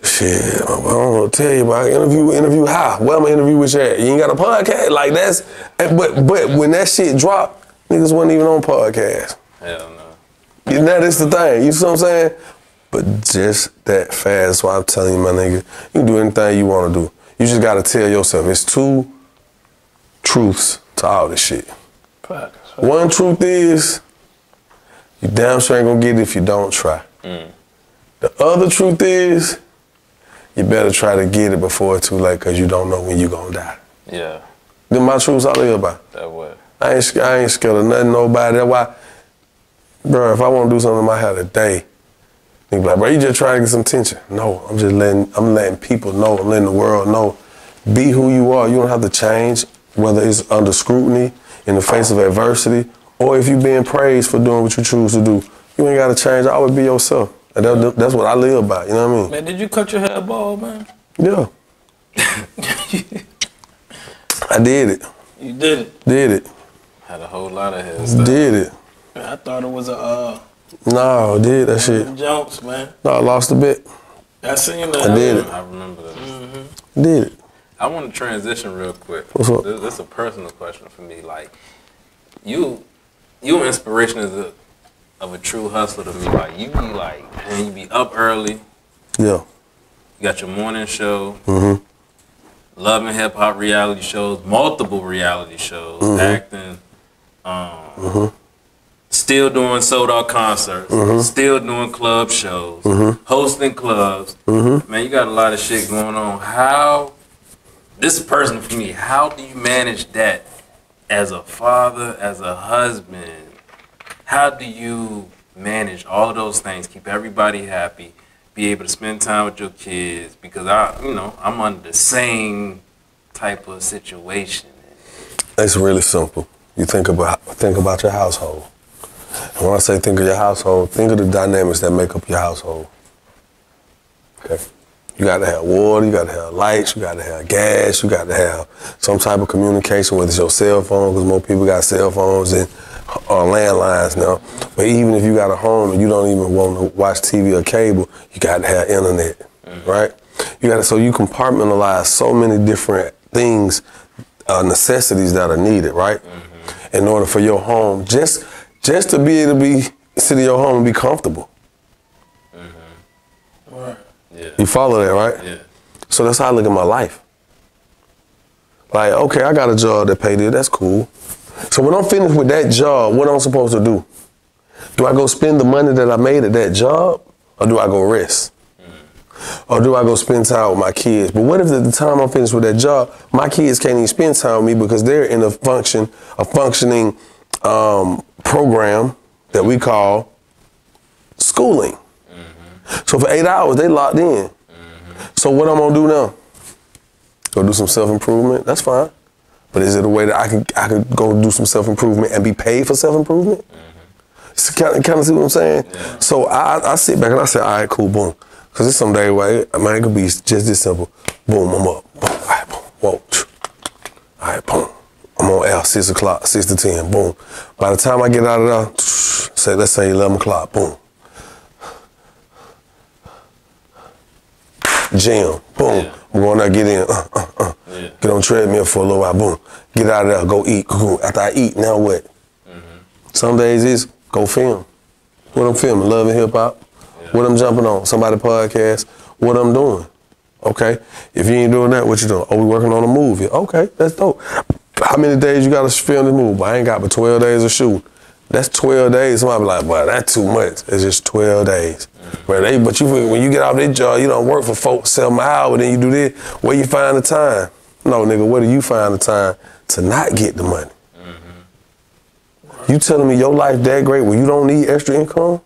Shit, I don't know what to tell you about. Interview how? Where am I interview with you at? You ain't got a podcast? Like that's, but when that shit dropped, niggas wasn't even on podcast. Hell no. And that is the thing, you see what I'm saying? But just that fast, that's why I'm telling you, my nigga, you can do anything you want to do. You just got to tell yourself, it's two truths to all this shit. One truth is, you damn sure ain't gonna get it if you don't try. The other truth is, you better try to get it before it's too late, because you don't know when you gonna die. Yeah. Them my truths I live by. That what? I ain't scared of nothing, nobody. That's why, bro, if I want to do something in my head today, they be like, bro, you just trying to get some attention. No, I'm letting people know, I'm letting the world know. Be who you are. You don't have to change, whether it's under scrutiny, in the face of adversity, or if you being praised for doing what you choose to do. You ain't got to change. Always be yourself. And that's what I live by, you know what I mean? Man, did you cut your hair bald, man? Yeah. I did it. You did it? Did it. Had a whole lot of hair stuff. Did it. Man, I thought it was a, No, did that shit. Jones, man. No, I lost a bit. I seen that. I did it. I remember that. Did it. I want to transition real quick. What's up? This is a personal question for me. Like, your inspiration is of a true hustler to me. Like, you be like, man, you be up early. Yeah. You got your morning show. Love and hip hop reality shows, multiple reality shows, acting. Still doing sold out concerts. Still doing club shows. Hosting clubs. Man, you got a lot of shit going on. This is personal for me. How do you manage that as a father, as a husband? How do you manage all of those things? Keep everybody happy, be able to spend time with your kids, because I'm under the same type of situation. It's really simple. You think about your household. And when I say think of your household, think of the dynamics that make up your household. Okay. You got to have water, you got to have lights, you got to have gas, you got to have some type of communication, whether it's your cell phone, because more people got cell phones and landlines now. But even if you got a home and you don't even want to watch TV or cable, you got to have internet, right? So you compartmentalize so many different things, necessities that are needed, right? In order for your home, just to be able to sit in your home and be comfortable. Right. Yeah. You follow that, right? Yeah. So that's how I look at my life. Like, okay, I got a job that paid it, that's cool. So when I'm finished with that job, what am I supposed to do? Do I go spend the money that I made at that job, or do I go rest? Or do I go spend time with my kids? But what if at the time I'm finished with that job, my kids can't even spend time with me because they're in a functioning program that we call schooling. So for 8 hours, they locked in. So what I'm gonna do now? Go do some self-improvement? That's fine. But is it a way that I could go do some self-improvement and be paid for self-improvement? Kind of see what I'm saying? Yeah. So I sit back and I say, all right, cool, boom. Because it's some day where, man, it could be just this simple. Boom, I'm up. Boom, all right, boom, whoa. All right, boom. I'm on L, 6 o'clock, 6 to 10, boom. By the time I get out of there, let's say 11 o'clock, boom. Gym, boom. Yeah. I'm going there, get in, yeah. Get on the treadmill for a little while, boom. Get out of there, go eat. After I eat, now what? Some days it's go film. What I'm filming, Love and Hip Hop. Yeah. What I'm jumping on, somebody podcast. What I'm doing. Okay, if you ain't doing that, what you doing? Oh, we working on a movie. Okay, that's dope. How many days you got to film this movie? I ain't got but 12 days of shooting. That's 12 days. Somebody be like, boy, that's too much. It's just 12 days. But when you get off this job, you don't work for folks 7 hours, then you do this. Where you find the time? No, nigga, where do you find the time to not get the money? You telling me your life that great where you don't need extra income?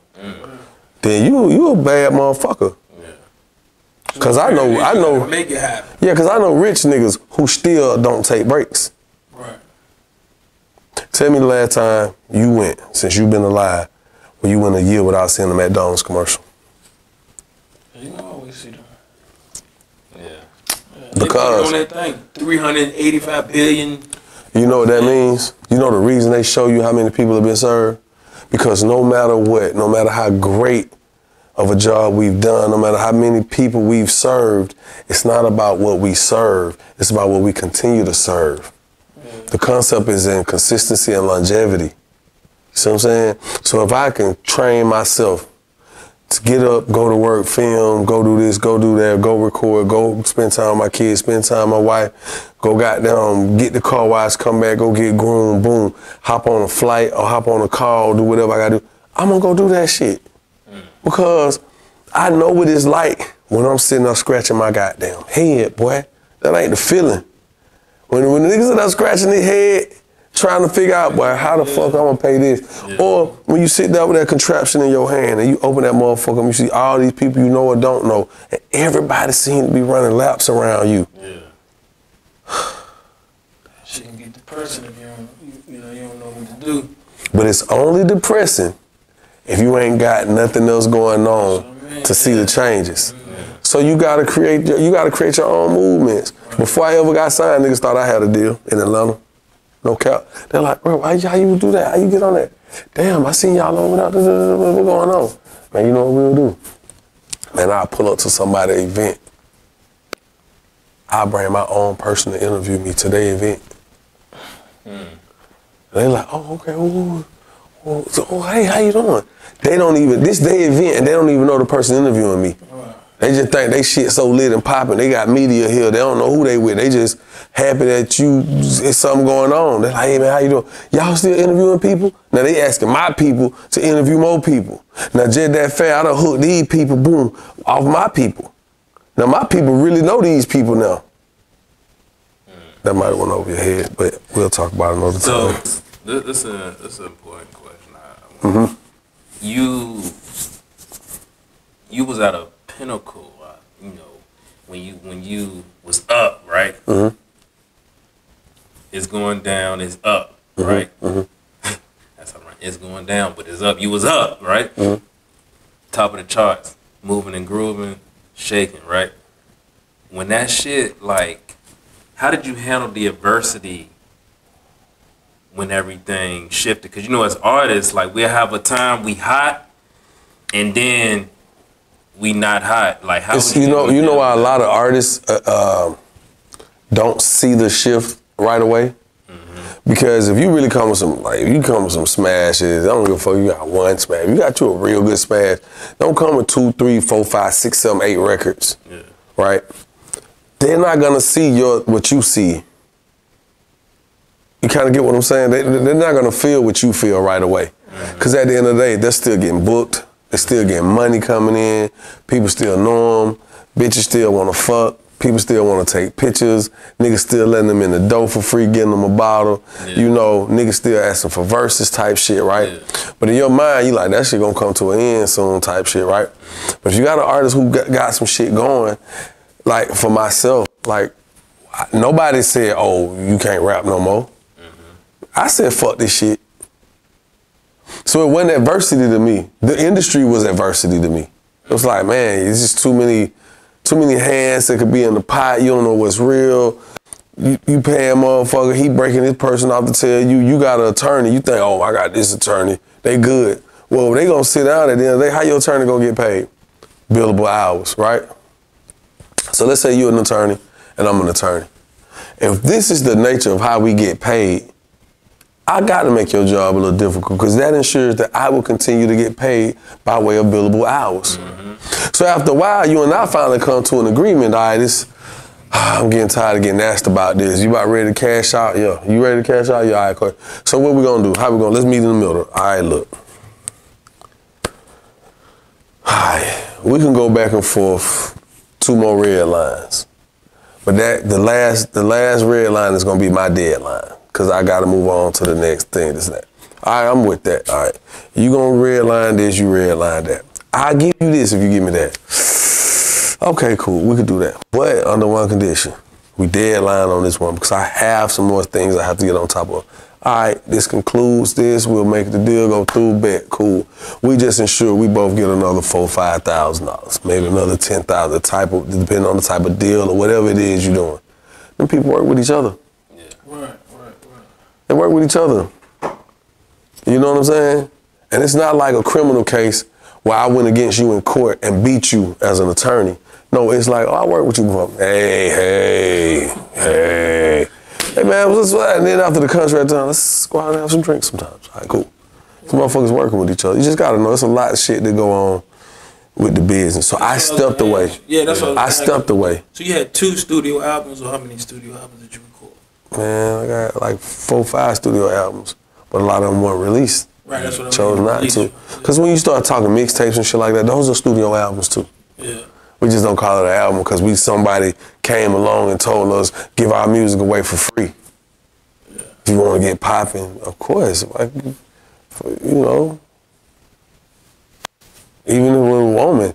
Then you a bad motherfucker. Yeah. Cause I know. Make it happen. Yeah, cause I know rich niggas who still don't take breaks. Right. Tell me the last time you went, since you've been alive, when you went a year without seeing a McDonald's commercial. You can always see them. Yeah. Because on that thing, 385 billion. You know what that means? You know the reason they show you how many people have been served? Because no matter what, no matter how great of a job we've done, no matter how many people we've served, it's not about what we serve, it's about what we continue to serve. The concept is in consistency and longevity. You see what I'm saying? So if I can train myself to get up, go to work, film, go do this, go do that, go record, go spend time with my kids, spend time with my wife, go goddamn, get the car wash, come back, go get groomed, boom, hop on a flight or hop on a call, do whatever I gotta do. I'm gonna go do that shit. Because I know what it's like when I'm sitting there scratching my goddamn head, boy. That ain't the feeling. When the niggas are there scratching their head, trying to figure out, boy, how the fuck I'm gonna pay this? Yeah. Or when you sit there with that contraption in your hand and you open that motherfucker and you see all these people you know or don't know, and everybody seems to be running laps around you. Yeah. Shit can get depressing if you don't know what to do. But it's only depressing if you ain't got nothing else going on to see the changes. So you gotta create your own movements. Before I ever got signed, niggas thought I had a deal in Atlanta. No cap. They're like, bro, how you do that? How you get on that? Damn, I seen y'all over there. What's going on? Man, you know what we'll do? Man, I'll pull up to somebody's event. I'll bring my own person to interview me to their event. They like, oh, okay. So, hey, how you doing? This their event, and they don't even know the person interviewing me. They just think they shit so lit and popping. They got media here. They don't know who they with. They just happy that it's something going on. They're like, hey man, how you doing? Y'all still interviewing people? Now they asking my people to interview more people. Now just that fair, I done hooked these people, boom, off my people. Now my people really know these people now. That might have went over your head, but we'll talk about it another time. So this is an important question. You was at a pinnacle, when you was up, right? Mm-hmm. It's going down, it's up, right? Mm-hmm. That's all right. It's going down, but it's up. You was up, right? Mm-hmm. Top of the charts, moving and grooving, shaking, right? When that shit, like, how did you handle the adversity when everything shifted? Because, as artists, like, we'll have a time we hot, and then we not hot. Like, how you know why a lot of artists don't see the shift right away? Mm-hmm. Because if you really come with some smashes, I don't give a fuck, you got one smash. You got you a real good smash. Don't come with 2, 3, 4, 5, 6, 7, 8 records. Yeah. Right? They're not gonna see what you see. You kind of get what I'm saying? They're not gonna feel what you feel right away. Because at the end of the day, they're still getting booked. They're still getting money coming in. People still know them. Bitches still want to fuck. People still want to take pictures. Niggas still letting them in the door for free, getting them a bottle. Yeah. You know, niggas still asking for verses type shit, right? Yeah. But in your mind, you like, that shit gonna come to an end soon type shit, right? But if you got an artist who got some shit going, like for myself, like nobody said, oh, you can't rap no more. Mm-hmm. I said, fuck this shit. So it wasn't adversity to me. The industry was adversity to me. It was like, man, it's just too many hands that could be in the pot. You don't know what's real. You pay a motherfucker, he breaking this person off to tell you, you got an attorney. You think, oh, I got this attorney. They good. Well, they gonna sit down at the end of the day, how your attorney gonna get paid? Billable hours, right? So let's say you're an attorney and I'm an attorney. If this is the nature of how we get paid, I got to make your job a little difficult because that ensures that I will continue to get paid by way of billable hours. Mm-hmm. So after a while, you and I finally come to an agreement. All right, I'm getting tired of getting asked about this. You about ready to cash out? Yeah. You ready to cash out? Yeah, all right, cool. So what we gonna do? How we gonna, let's meet in the middle. All right, look. All right, we can go back and forth 2 more red lines. But the last red line is gonna be my deadline. Cause I gotta move on to the next thing, this and that. All right, I'm with that, all right. You gonna redline this, you redline that. I'll give you this if you give me that. Okay, cool, we could do that. But under one condition, we deadline on this one because I have some more things I have to get on top of. All right, this concludes this, we'll make the deal go through, bet, cool. We just ensure we both get another $4,000, $5,000, maybe another $10,000, depending on the type of deal or whatever it is you're doing. Then people work with each other. Yeah. Right. They work with each other. You know what I'm saying? And it's not like a criminal case where I went against you in court and beat you as an attorney. No, it's like, oh, I worked with you before. Hey, man, what's that? And then after the contract done, let's go out and have some drinks sometimes. All right, cool. Some motherfuckers working with each other. You just gotta know, there's a lot of shit that go on with the business. So I stepped away. Yeah, that's what I stepped away. So you had 2 studio albums, or how many studio albums did you record? Man, I got like 4 or 5 studio albums, but a lot of them weren't released. Right, that's what I chose not to. Because when you start talking mixtapes and shit like that, those are studio albums too. Yeah. We just don't call it an album because somebody came along and told us, give our music away for free. Yeah. If you want to get popping, of course. Like, you know, even if we're a woman,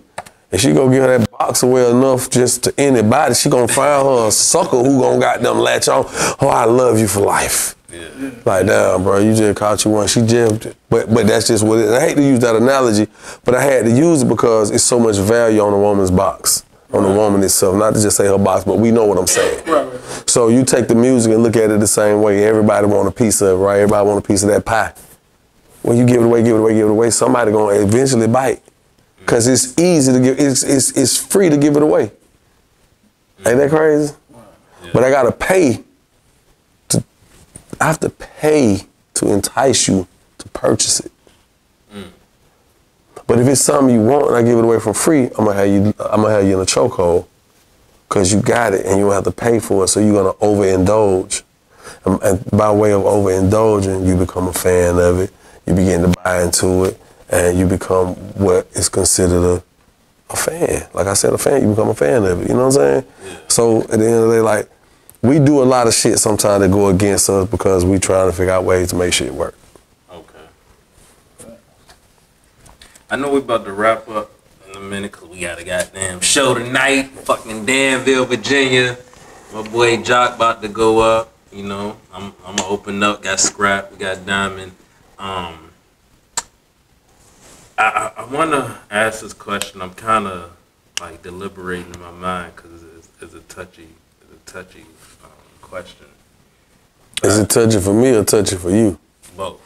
if she go give that box away enough just to anybody, she gonna find her a sucker who gonna goddamn latch on. Oh, I love you for life. Yeah. Like, damn, bro, you just caught you one. She jabbed it. But that's just what it is. I hate to use that analogy, but I had to use it because it's so much value on a woman's box, on the woman itself. Not to just say her box, but we know what I'm saying. Right. So you take the music and look at it the same way. Everybody want a piece of it, right? Everybody want a piece of that pie. When you give it away, somebody gonna eventually bite. Cause it's easy to give, it's free to give it away. Ain't that crazy? Yeah. But I have to pay to entice you to purchase it. Mm. But if it's something you want and I give it away for free, I'm gonna have you in a chokehold. Cause you got it and you don't have to pay for it, so you're gonna overindulge. And by way of overindulging, you become a fan of it, you begin to buy into it, and you become what is considered a fan. Like I said, a fan, you become a fan of it, you know what I'm saying? Yeah. So at the end of the day, like, we do a lot of shit sometimes that go against us because we trying to figure out ways to make shit work. Okay. I know we about to wrap up in a minute because we got a goddamn show tonight, fucking Danville, Virginia. My boy Joc about to go up, you know. I'm gonna open up, got Scrap, we got Diamond. I want to ask this question. I'm kind of like deliberating in my mind because it's a touchy question. Is it touchy for me or touchy for you? Both.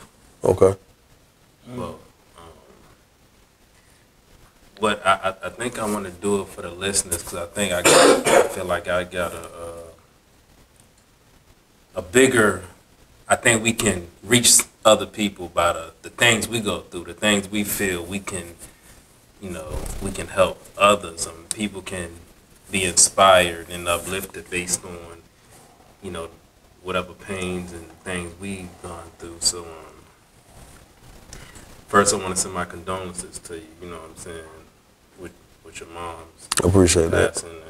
Okay. Both. But I think I want to do it for the listeners because I feel like I got a bigger. I think we can reach other people by the things we go through, the things we feel. We can, we can help others, and people can be inspired and uplifted based on, whatever pains and things we've gone through. So, first I want to send my condolences to you. You know what I'm saying, with with your mom's I appreciate that. passing. And,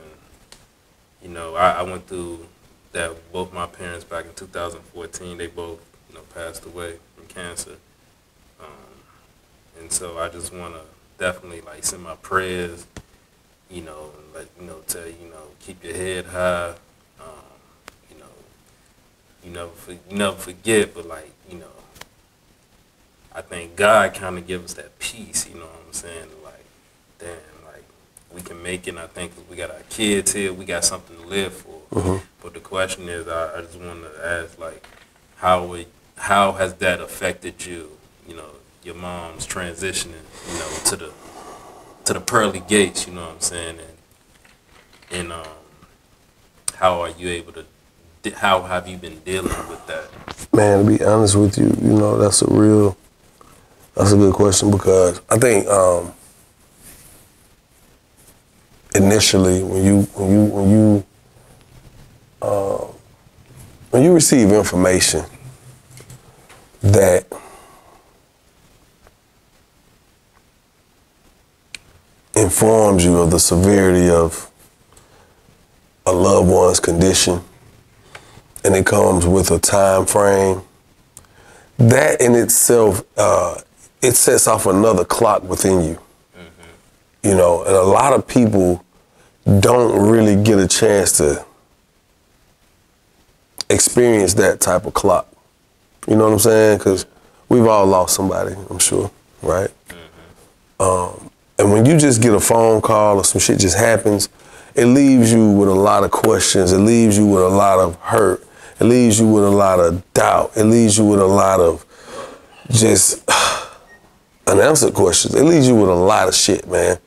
you know, I went through that with both my parents back in 2014. They both, you know, passed away from cancer. And so I just want to definitely, like, send my prayers, you know, and let, you know, tell you know, keep your head high. You know, you never forget, but, like, you know, I think God kind of gives us that peace, you know what I'm saying? Like, damn, like, we can make it, and I think we got our kids here, we got something to live for. Mm-hmm. But the question is, I just want to ask, like, how has that affected you, you know, your mom's transitioning, you know, to the pearly gates, you know what I'm saying? And how are you able to, how have you been dealing with that? Man, to be honest with you, you know, that's a good question, because I think initially when you receive information that informs you of the severity of a loved one's condition, and it comes with a time frame, that in itself, it sets off another clock within you. Mm-hmm. You know, and a lot of people don't really get a chance to experience that type of clock. You know what I'm saying? Because we've all lost somebody, I'm sure, right? Mm-hmm. And when you just get a phone call or some shit just happens, it leaves you with a lot of questions. It leaves you with a lot of hurt. It leaves you with a lot of doubt. It leaves you with a lot of just unanswered questions. It leaves you with a lot of shit, man.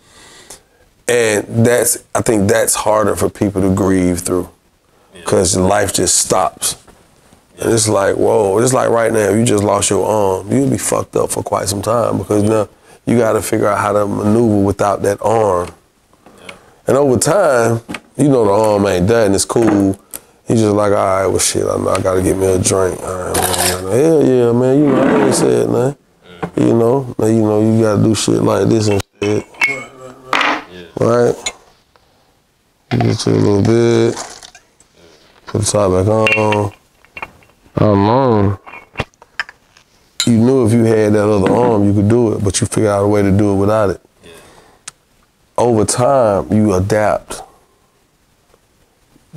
And I think that's harder for people to grieve through, because life just stops. And it's like, whoa, it's like right now, if you just lost your arm, you'll be fucked up for quite some time, because now you got to figure out how to maneuver without that arm. Yeah. And over time, you know the arm ain't done, it's cool. You just like, all right, well, shit, I know I got to get me a drink. All right, man. Hell yeah, man, you know, I ain't said nothing. You know, you got to do shit like this and shit. Right? You get you a little bit, put the top back on. How long? You knew if you had that other arm, you could do it, but you figure out a way to do it without it. Yeah. Over time, you adapt.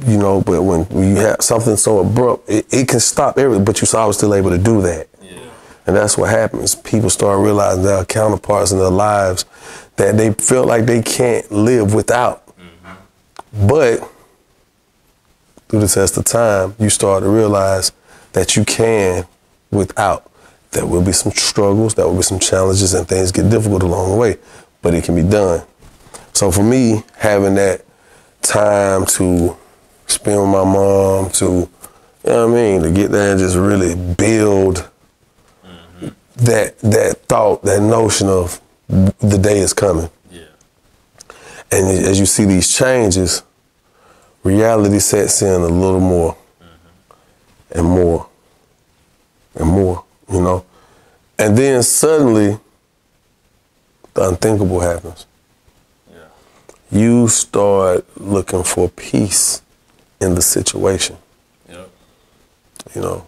You know, but when you have something so abrupt, it can stop everything, but you're always still able to do that. Yeah. And that's what happens. People start realizing their counterparts in their lives that they feel like they can't live without. Mm-hmm. But through the test of time, you start to realize that you can without. There will be some struggles, there will be some challenges, and things get difficult along the way, but it can be done. So for me, having that time to spend with my mom, to, you know what I mean, to get there and just really build that thought, that notion of the day is coming. Yeah. And as you see these changes, reality sets in a little more and more and more, you know. And then suddenly, the unthinkable happens. Yeah. You start looking for peace in the situation. Yep. You know,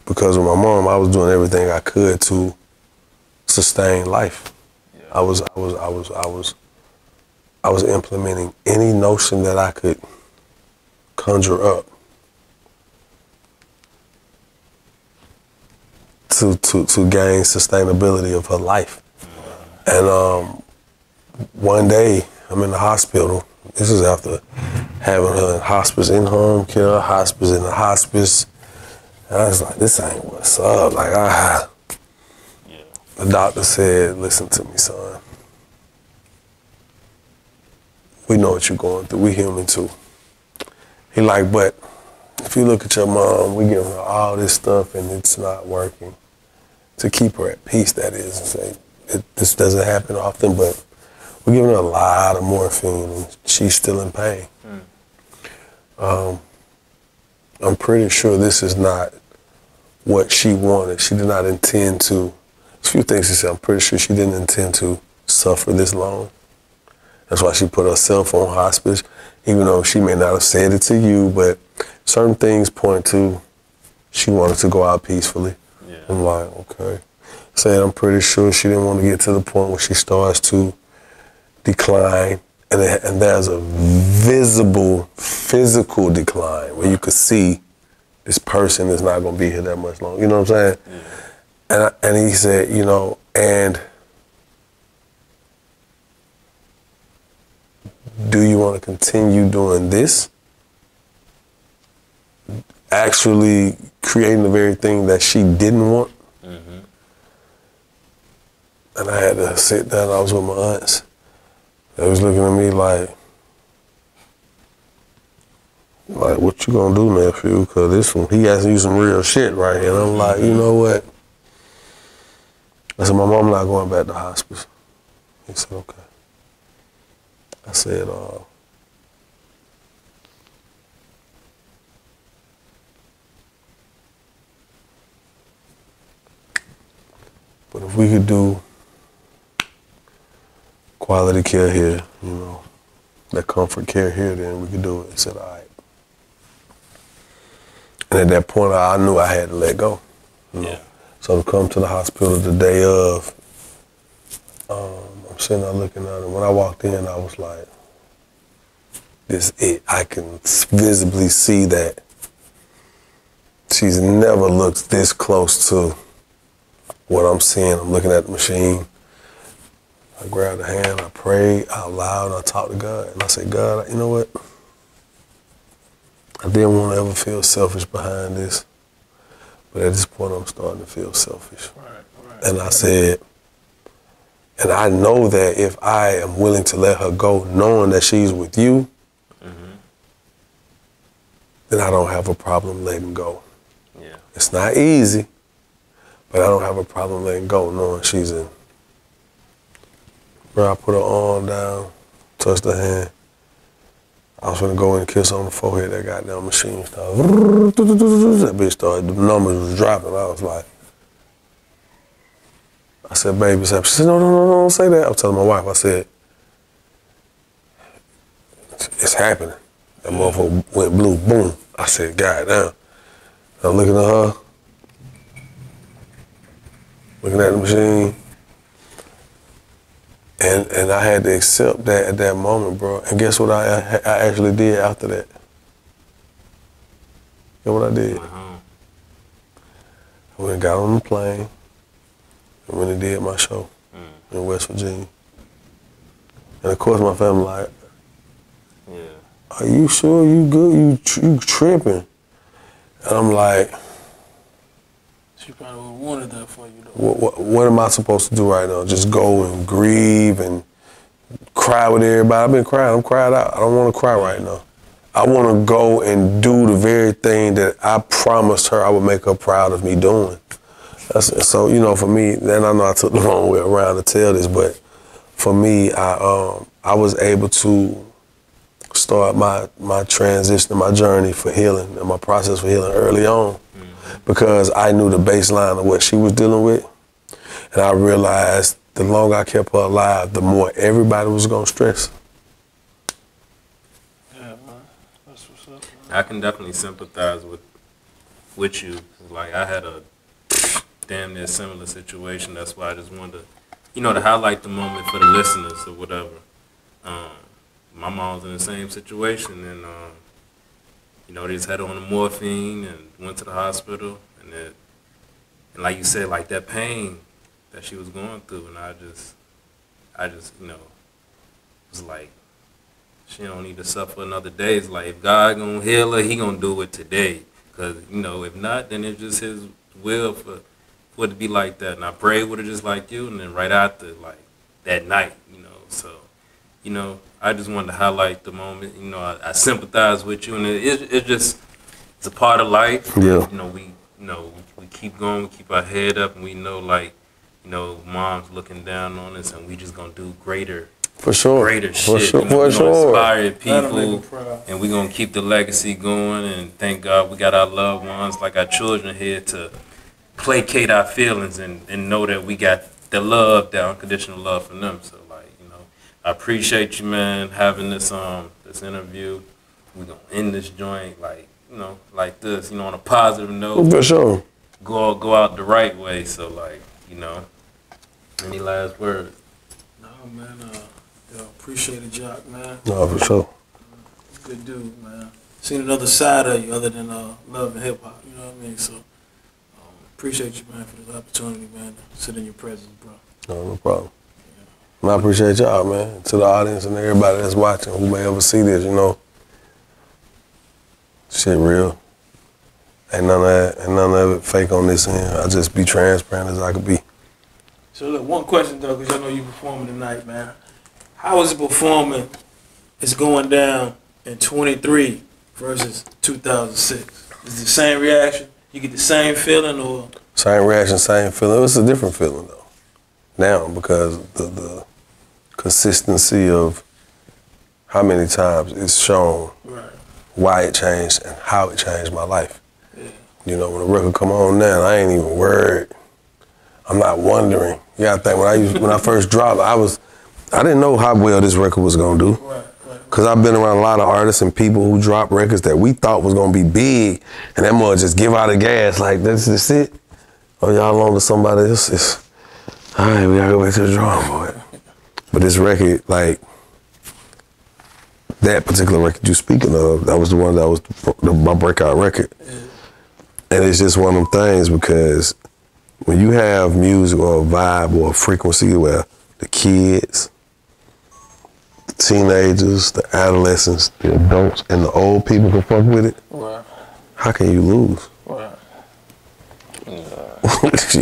because with my mom, I was doing everything I could to sustain life. Yeah. I was implementing any notion that I could conjure up to gain sustainability of her life. And one day, I'm in the hospital. This is after having her in hospice, in home care, hospice, in the hospice. And I was like, this ain't what's up. Like, the doctor said, listen to me, son. We know what you're going through. We human too. He like, but if you look at your mom, we give her all this stuff and it's not working. To keep her at peace, that is, and say, this doesn't happen often, but we're giving her a lot of morphine and she's still in pain. I'm pretty sure this is not what she wanted. She did not intend to, a few things she said, I'm pretty sure she didn't intend to suffer this long. That's why she put herself on hospice, even though she may not have said it to you, but certain things point to she wanted to go out peacefully. Yeah. I'm like, okay. Saying I'm pretty sure she didn't want to get to the point where she starts to decline, and there's a visible physical decline where you could see this person is not going to be here that much longer. You know what I'm saying? Yeah. And he said, you know, and do you want to continue doing this? Actually creating the very thing that she didn't want? Mm-hmm. And I had to sit down. I was with my aunts. They was looking at me like, what you gonna do, nephew? Because this one, he asking you some real shit right here. And I'm like, you know what? I said, my mom not going back to hospice. He said, okay. I said, but if we could do quality care here, you know, that comfort care here, then we could do it. I said, all right. And at that point, I knew I had to let go. You know? Yeah. So to come to the hospital the day of, I'm sitting there looking at it. When I walked in, I was like, this is it. I can visibly see that she's never looked this close to what I'm seeing. I'm looking at the machine. I grabbed her hand, I prayed out loud, and I talked to God. And I said, God, you know what? I didn't want to ever feel selfish behind this. But at this point, I'm starting to feel selfish. Right. And I said, and I know that if I am willing to let her go, knowing that she's with you, then I don't have a problem letting go. Yeah. It's not easy, but I don't have a problem letting go, knowing she's in. Bro, I put her arm down, touched her hand. I was gonna go in and kiss her on the forehead. That goddamn machine started. That bitch started, the numbers was dropping. I was like, I said, baby, she said, no, don't say that. I was telling my wife, I said, it's happening. That motherfucker went blue, boom. I said, God damn. I'm looking at her, looking at the machine, and I had to accept that at that moment, bro. And guess what I actually did after that? Guess what I did? I went and got on the plane and went and did my show in West Virginia. And of course my family like, are you sure you good? You tripping? And I'm like, she probably would have wanted that for you, though. What am I supposed to do right now? Just go and grieve and cry with everybody? I've been crying. I'm cried out. I don't want to cry right now. I want to go and do the very thing that I promised her I would make her proud of me doing. So, you know, for me, and I know I took the long way around to tell this, but for me, I was able to start my transition, my journey for healing, and my process for healing early on, because I knew the baseline of what she was dealing with, and I realized the longer I kept her alive, the more everybody was gonna stress. Yeah, man, that's what's up, man. I can definitely sympathize with you. Like, I had a damn near similar situation. That's why I just wanted to, you know, to highlight the moment for the listeners or whatever. My mom's in the same situation, and you know, they just had her on the morphine and went to the hospital, and like you said, like that pain that she was going through, and I just, you know, was like, she don't need to suffer another day. It's like, if God gonna heal her, He gonna do it today, cause you know, if not, then it's just His will for it to be like that. And I prayed with her just like you, and then right after, like that night, you know, so. You know, I just wanted to highlight the moment. You know, I sympathize with you, and it's a part of life. Yeah. You know, we keep going, we keep our head up, and we know, like, you know, mom's looking down on us, and we just gonna do greater shit. For sure. You know, we're gonna inspire people, and we're gonna keep the legacy going. And thank God we got our loved ones, like our children, here to placate our feelings and know that we got the love, the unconditional love from them. So. I I appreciate you, man, having this this interview. We're gonna end this joint like this, on a positive note. For sure. Go out the right way. So any last words? No, man. Appreciate it, Joc, man. No, for sure. Good dude, man. Seen another side of you other than love and hip hop. You know what I mean? So appreciate you, man, for the opportunity, man, to sit in your presence, bro. No problem. And I appreciate y'all, man. To the audience and everybody that's watching who may ever see this, shit real. Ain't none of it fake on this end. I just be transparent as I could be. So look, one question though, because I know you performing tonight, man. How is it performing? It's going down in 23 versus 2006. Is it the same reaction? You get the same feeling or? Same reaction, same feeling. It's a different feeling though. Now, because the consistency of how many times it's shown why it changed and how it changed my life. Yeah. When the record come on now, I ain't even worried. I'm not wondering. You gotta think, when I first dropped, I didn't know how well this record was gonna do. Cause I've been around a lot of artists and people who drop records that we thought was gonna be big, and that mother just give out the gas like that's it. Oh, y'all on to somebody else? It's, all right, we gotta go back to the drawing board. But this record, that particular record you speaking of, that was the one that was my breakout record. And it's just one of them things because when you have music or a vibe or a frequency where the kids, the teenagers, the adolescents, the adults, and the old people can fuck with it, how can you lose?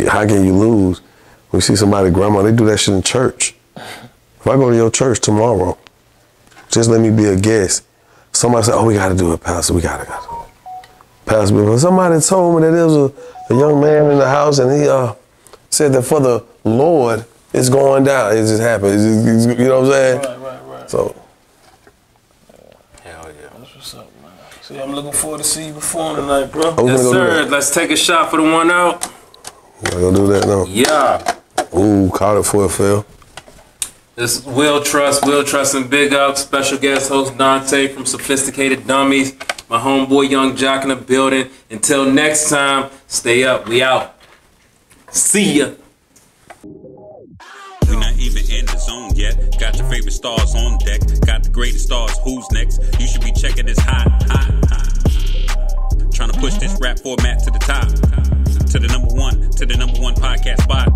How can you lose? When you see somebody, grandma, they do that shit in church. If I go to your church tomorrow, just let me be a guest. Somebody say, oh, we got to do it, Pastor. We got to. Pastor, somebody told me that there was a young man in the house and he said that for the Lord, it's going down. It just happened. You know what I'm saying? Right. So. Hell yeah. That's what's up, man. See, I'm looking forward to see you perform tonight, bro. Yes, sir. Let's take a shot for the one out. You gonna do that now? Yeah. Ooh, caught it before it fell. This is WillTrust and Bigups. Special guest host Dante from Sophisticated Dummies. My homeboy Yung Joc in the building. Until next time, stay up. We out. See ya. We not even in the zone yet. Got your favorite stars on deck. Got the greatest stars. Who's next? You should be checking this hot. Trying to push this rap format to the top. To the number one podcast spot.